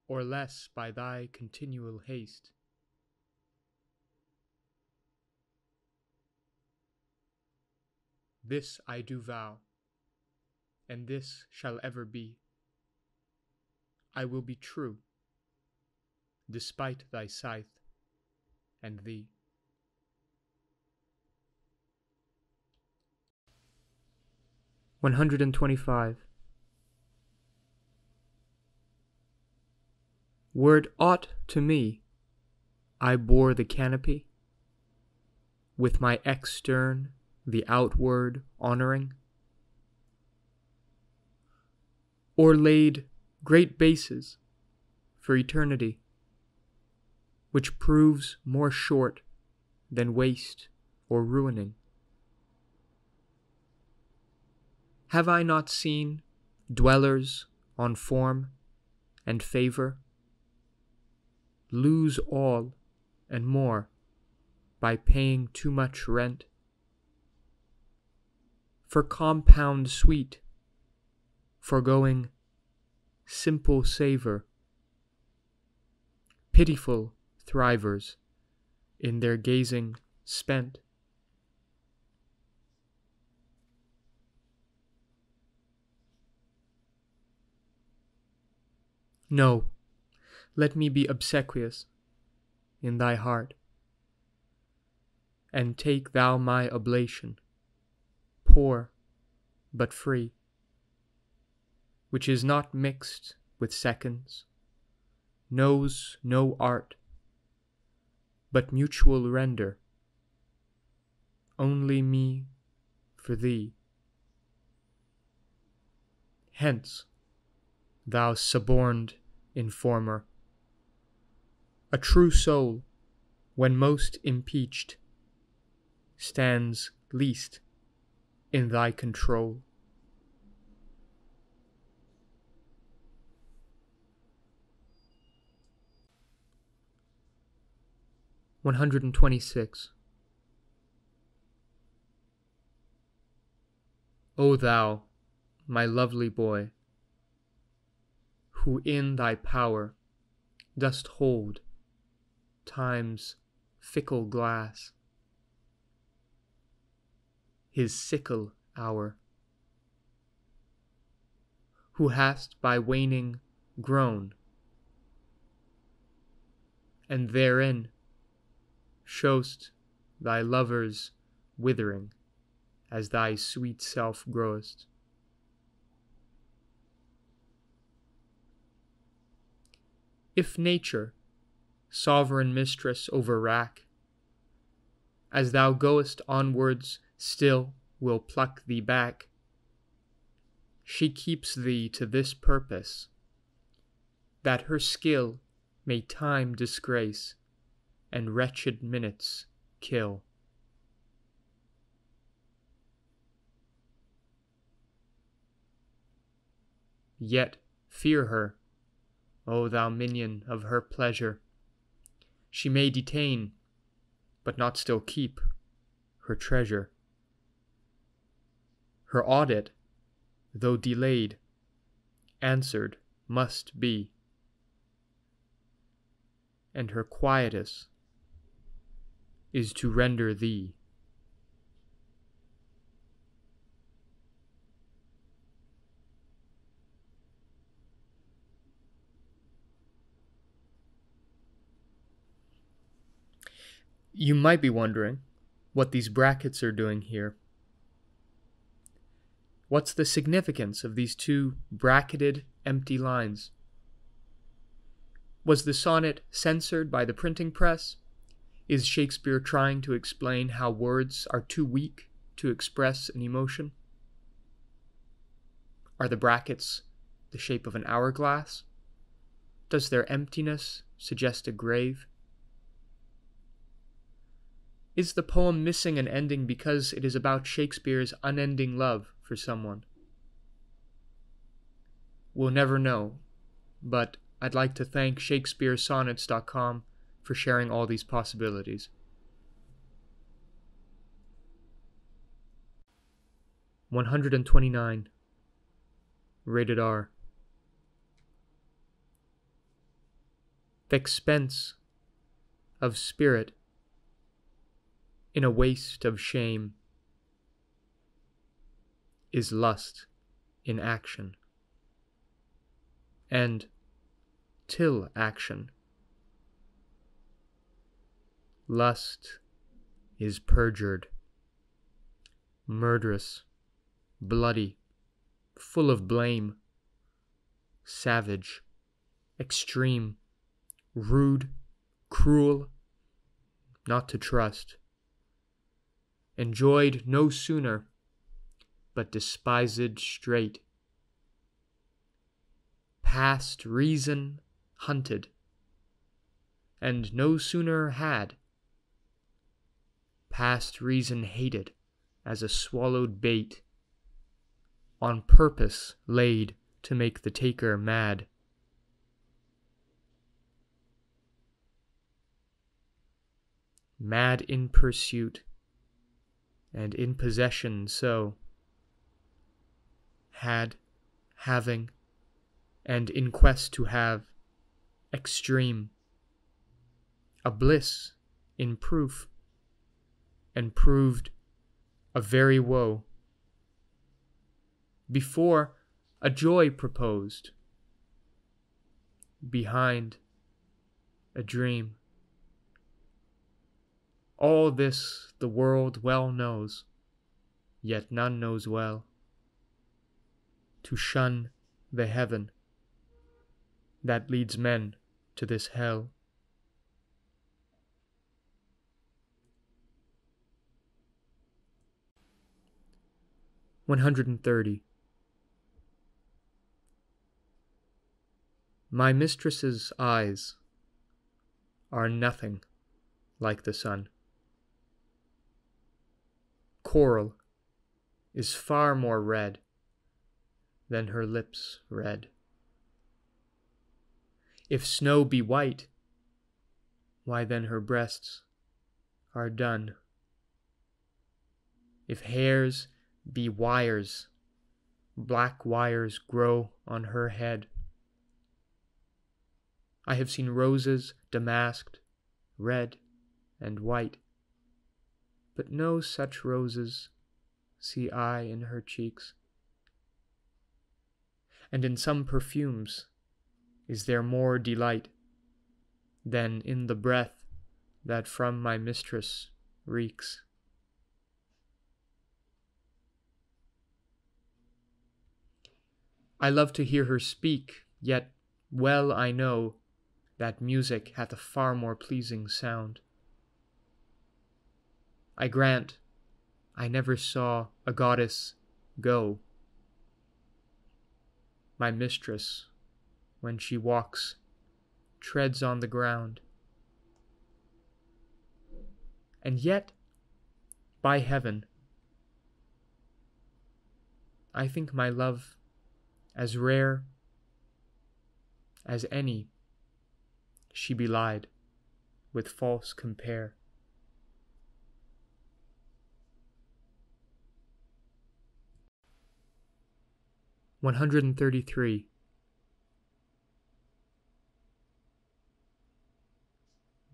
or less by thy continual haste. This I do vow, and this shall ever be. I will be true, despite thy scythe and thee. $125. Were it aught to me, I bore the canopy, with my extern the outward honoring, or laid great bases for eternity, which proves more short than waste or ruining. Have I not seen dwellers on form and favor lose all and more by paying too much rent? For compound sweet, foregoing simple savor, pitiful thrivers in their gazing spent. No, let me be obsequious in thy heart, and take thou my oblation, poor but free, which is not mixed with seconds, knows no art, but mutual render, only me for thee. Hence, thou suborned informer, a true soul, when most impeached, stands least in thy control. $126. O thou, my lovely boy, who in thy power dost hold time's fickle glass, his sickle hour, who hast by waning grown, and therein show'st thy lover's withering as thy sweet self growest. If nature, sovereign mistress over wrack, as thou goest onwards still will pluck thee back, she keeps thee to this purpose, that her skill may time disgrace and wretched minutes kill. Yet fear her, O thou minion of her pleasure. She may detain, but not still keep, her treasure. Her audit, though delayed, answered must be, and her quietus is to render thee. You might be wondering what these brackets are doing here. What's the significance of these two bracketed empty lines? Was the sonnet censored by the printing press? Is Shakespeare trying to explain how words are too weak to express an emotion? Are the brackets the shape of an hourglass? Does their emptiness suggest a grave? Is the poem missing an ending because it is about Shakespeare's unending love for someone? We'll never know, but I'd like to thank ShakespeareSonnets.com for sharing all these possibilities. (129) Rated R. The expense of spirit in a waste of shame is lust in action, and till action, lust is perjured, murderous, bloody, full of blame, savage, extreme, rude, cruel, not to trust, enjoyed no sooner, but despised straight, past reason hunted, and no sooner had, past reason hated as a swallowed bait, on purpose laid to make the taker mad. Mad in pursuit, and in possession so, had, having, and in quest to have, extreme, a bliss in proof, and proved a very woe. Before, a joy proposed, behind, a dream. All this the world well knows, yet none knows well. To shun the heaven that leads men to this hell. (130) My mistress's eyes are nothing like the sun. Coral is far more red than her lips red. If snow be white, why then her breasts are dun. If hairs be wires, black wires grow on her head. I have seen roses damasked, red and white, but no such roses see I in her cheeks. And in some perfumes is there more delight than in the breath that from my mistress reeks. I love to hear her speak, yet well I know that music hath a far more pleasing sound. I grant I never saw a goddess go. My mistress, when she walks, treads on the ground. And yet, by heaven, I think my love as rare as any she belied with false compare. (133)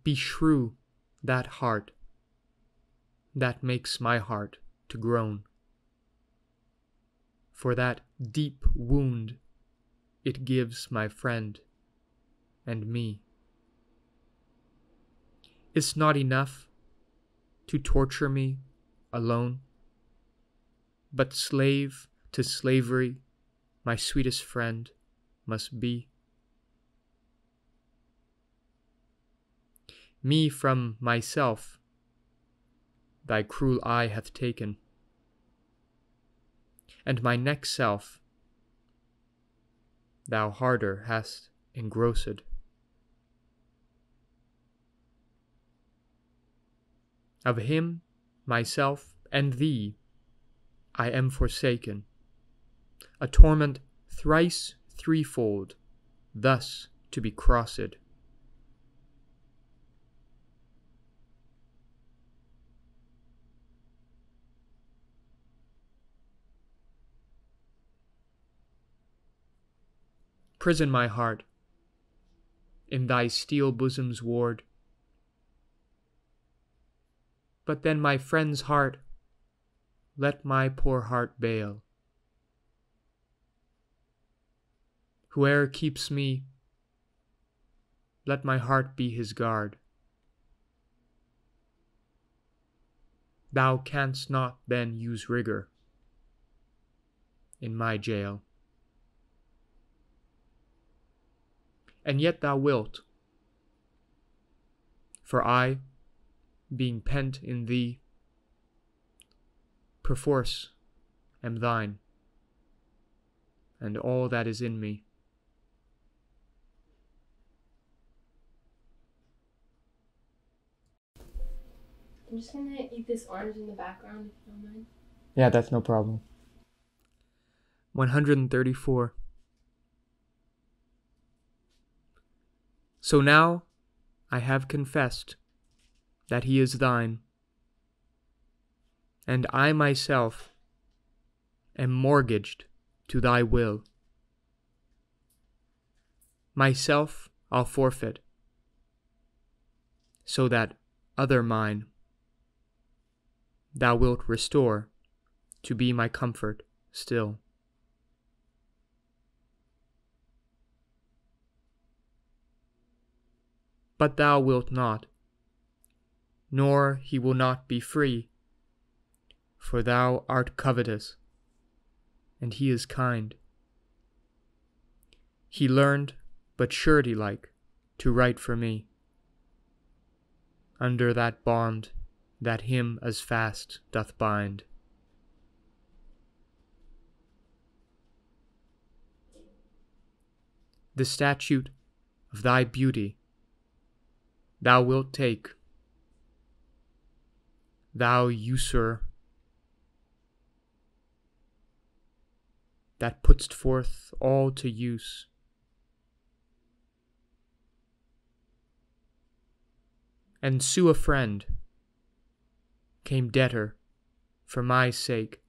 Beshrew that heart that makes my heart to groan, for that deep wound it gives my friend and me. Is't not enough to torture me alone, but slave to slavery my sweetest friend must be. Me from myself thy cruel eye hath taken, and my next self thou harder hast engrossed. Of him, myself, and thee I am forsaken, a torment thrice threefold, thus to be crossed. Prison my heart in thy steel bosom's ward. But then my friend's heart let my poor heart bail. Whoe'er keeps me, let my heart be his guard. Thou canst not then use rigor in my jail. And yet thou wilt, for I, being pent in thee, perforce am thine, and all that is in me. I'm just gonna eat this orange in the background if you don't mind. Yeah, that's no problem. 134. So now I have confessed that he is thine, and I myself am mortgaged to thy will. Myself I'll forfeit, so that other mine thou wilt restore to be my comfort still. But thou wilt not, nor he will not be free, for thou art covetous, and he is kind. He learned, but surety-like, to write for me, under that bond that him as fast doth bind. The statute of thy beauty thou wilt take, thou usurer, that put'st forth all to use. And sue a friend, came debtor for my sake.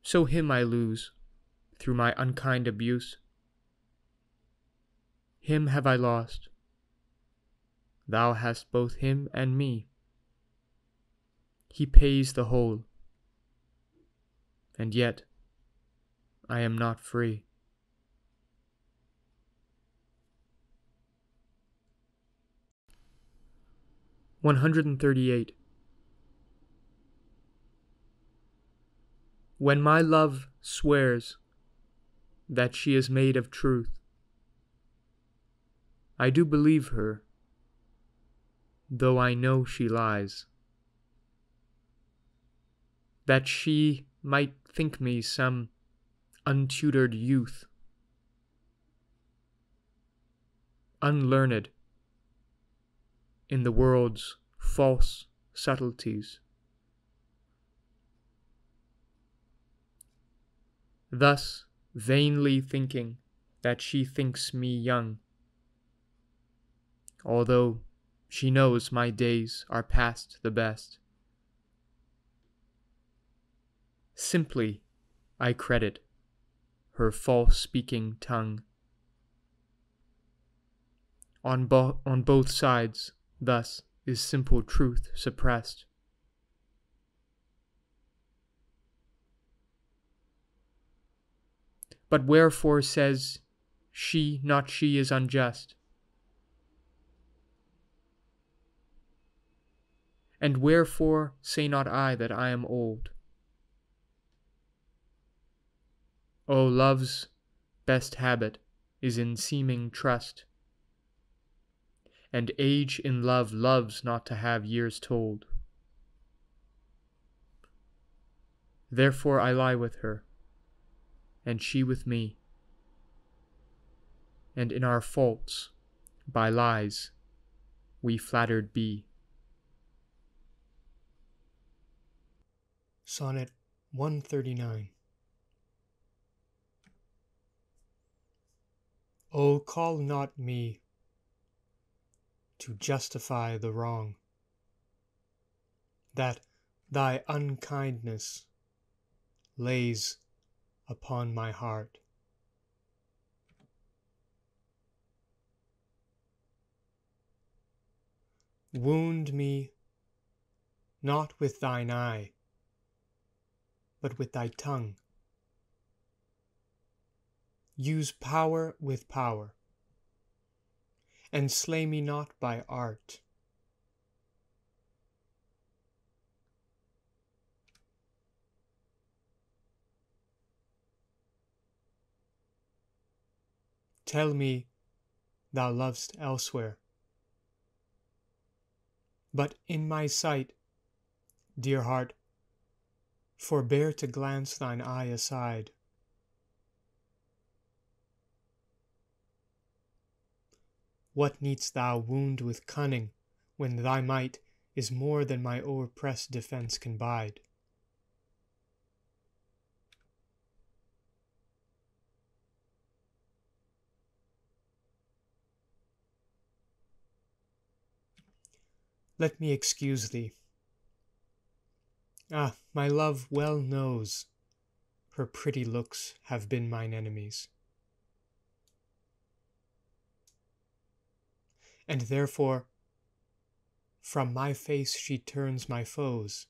So him I lose through my unkind abuse. Him have I lost, thou hast both him and me. He pays the whole, and yet I am not free. (138) When my love swears that she is made of truth, I do believe her, though I know she lies, that she might think me some untutored youth, unlearned in the world's false subtleties. Thus vainly thinking that she thinks me young, although she knows my days are past the best. Simply I credit her false-speaking tongue. On both sides thus is simple truth suppressed. But wherefore says she not she is unjust? And wherefore say not I that I am old? O love's best habit is in seeming trust, and age in love loves not to have years told. Therefore I lie with her, and she with me, and in our faults, by lies, we flattered be. Sonnet 139. O call not me to justify the wrong that thy unkindness lays upon my heart. Wound me not with thine eye, but with thy tongue. Use power with power, and slay me not by art. Tell me thou lovest elsewhere, but in my sight, dear heart, forbear to glance thine eye aside. What needst thou wound with cunning, when thy might is more than my o'erpressed defence can bide? Let me excuse thee. Ah, my love well knows her pretty looks have been mine enemies, and therefore from my face she turns my foes,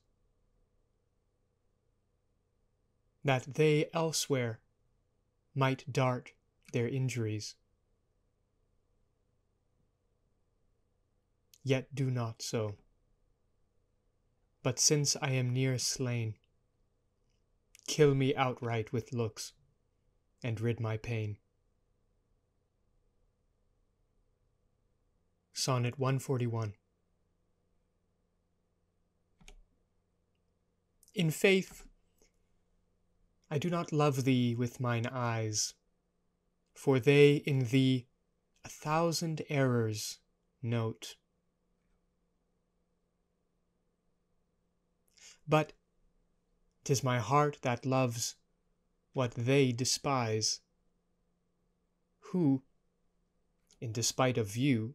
that they elsewhere might dart their injuries, yet do not so. But since I am near slain, kill me outright with looks, and rid my pain. Sonnet 141. In faith, I do not love thee with mine eyes, for they in thee 1,000 errors note. But 'tis my heart that loves what they despise, who, in despite of view,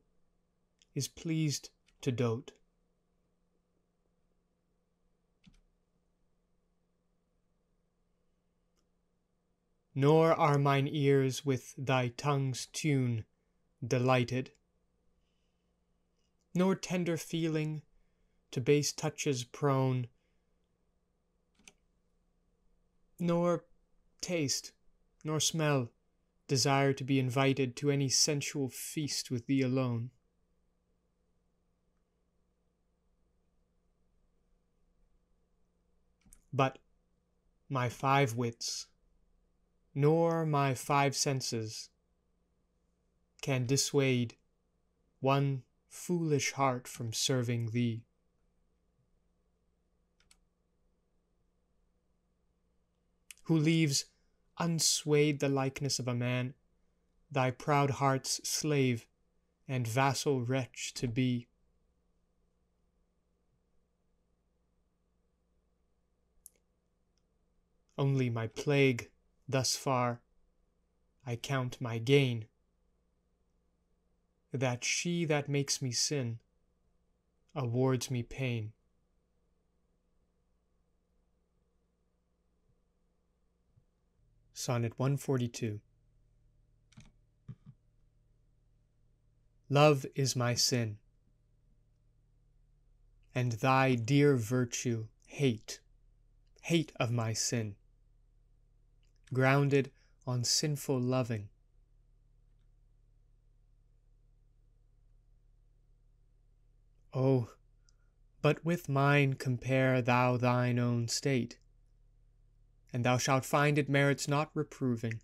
is pleased to dote. Nor are mine ears with thy tongue's tune delighted, nor tender feeling to base touches prone, nor taste, nor smell, desire to be invited to any sensual feast with thee alone. But my 5 wits, nor my 5 senses, can dissuade one foolish heart from serving thee. Who leaves unswayed the likeness of a man, thy proud heart's slave and vassal wretch to be. Only my plague thus far I count my gain, that she that makes me sin awards me pain. Sonnet 142. Love is my sin, and thy dear virtue hate, hate of my sin, grounded on sinful loving. Oh, but with mine compare thou thine own state, and thou shalt find it merits not reproving.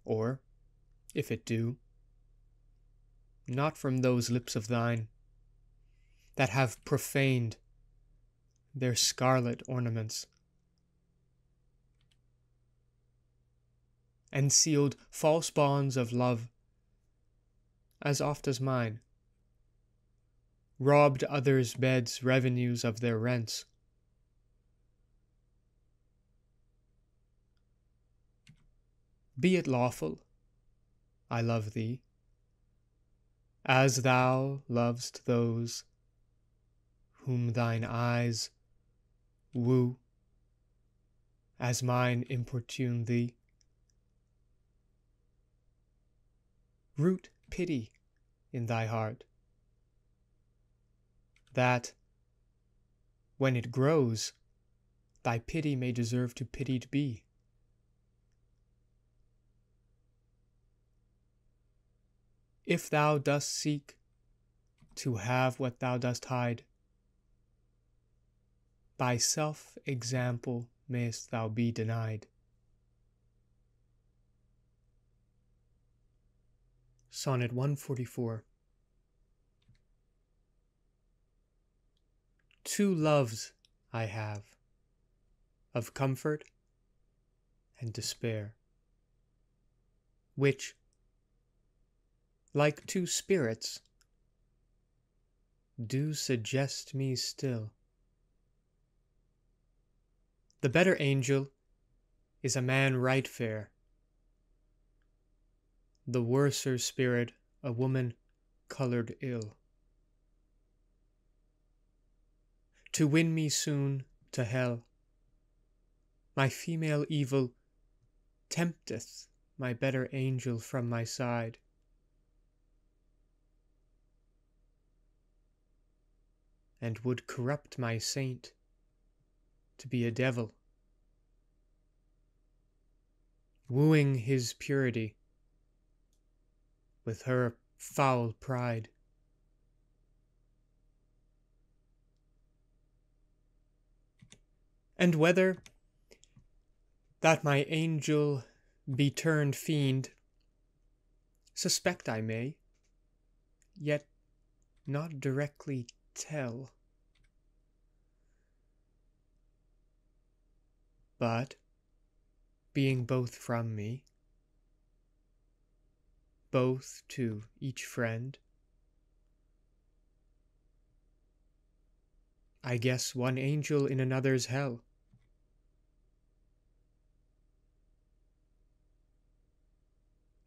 Or, if it do, not from those lips of thine that have profaned their scarlet ornaments, and sealed false bonds of love, as oft as mine, robbed others' beds' revenues of their rents. Be it lawful, I love thee, as thou lovest those whom thine eyes woo, as mine importune thee. Root pity in thy heart, that, when it grows, thy pity may deserve to pitied be. If thou dost seek to have what thou dost hide, by self-example mayst thou be denied. Sonnet 144. Two loves I have, of comfort and despair, which, like two spirits, do suggest me still. The better angel is a man right fair, the worser spirit a woman colored ill. To win me soon to hell, my female evil tempteth my better angel from my side. And would corrupt my saint to be a devil, wooing his purity with her foul pride. And whether that my angel be turned fiend, suspect I may, yet not directly tell. But, being both from me, both to each friend, I guess one angel in another's hell.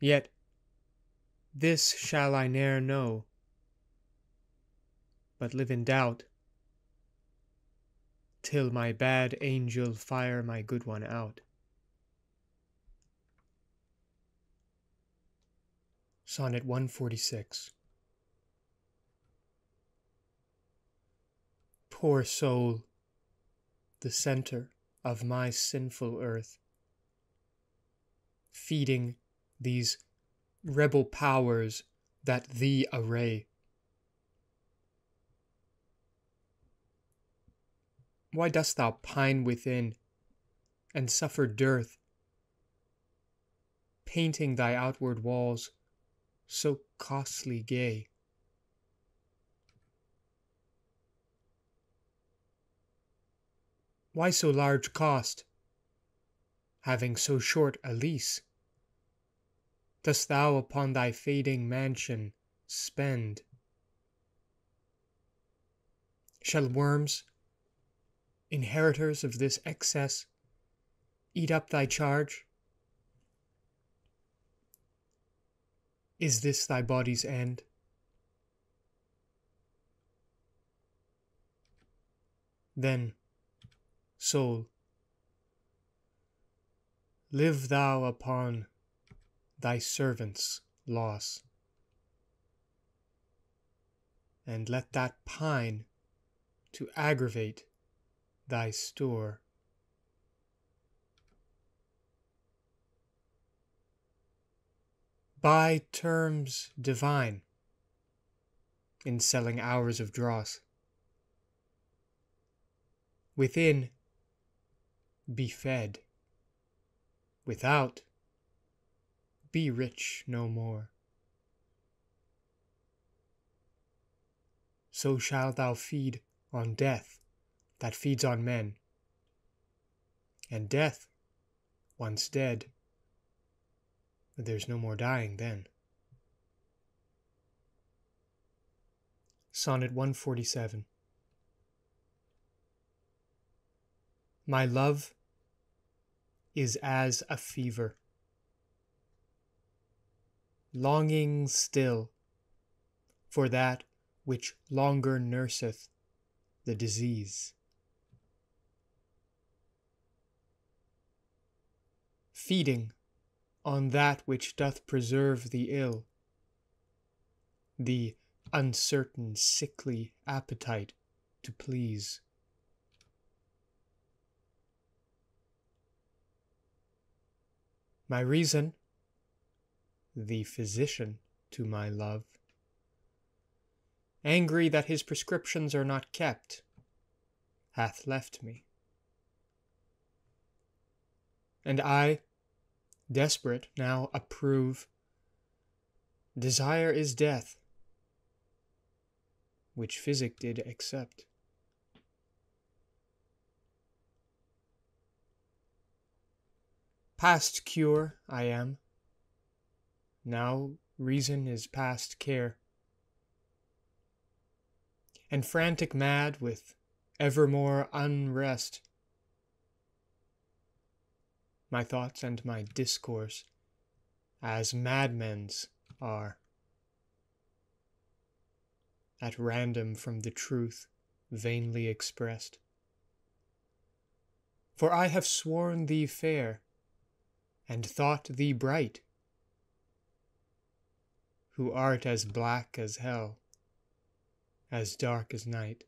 Yet this shall I ne'er know, but live in doubt, till my bad angel fire my good one out. Sonnet 146. Poor soul, the center of my sinful earth, feeding these rebel powers that thee array. Why dost thou pine within and suffer dearth, painting thy outward walls so costly gay? Why so large cost, having so short a lease, dost thou upon thy fading mansion spend? Shall worms, inheritors of this excess, eat up thy charge? Is this thy body's end? Then, soul, live thou upon thy servant's loss, and let that pine to aggravate thy store. By terms divine in selling hours of dross, within be fed, without be rich no more. So shalt thou feed on death that feeds on men, and death, once dead, But there's no more dying then. Sonnet 147. My love is as a fever, longing still for that which longer nurseth the disease. Feeding on that which doth preserve the ill, the uncertain sickly appetite to please. My reason, the physician to my love, angry that his prescriptions are not kept, hath left me. And I, desperate, now approve, desire is death, which physic did accept. Past cure I am, now reason is past care, and frantic mad with evermore unrest. My thoughts and my discourse as madmen's are, at random from the truth vainly expressed. For I have sworn thee fair, and thought thee bright, who art as black as hell, as dark as night.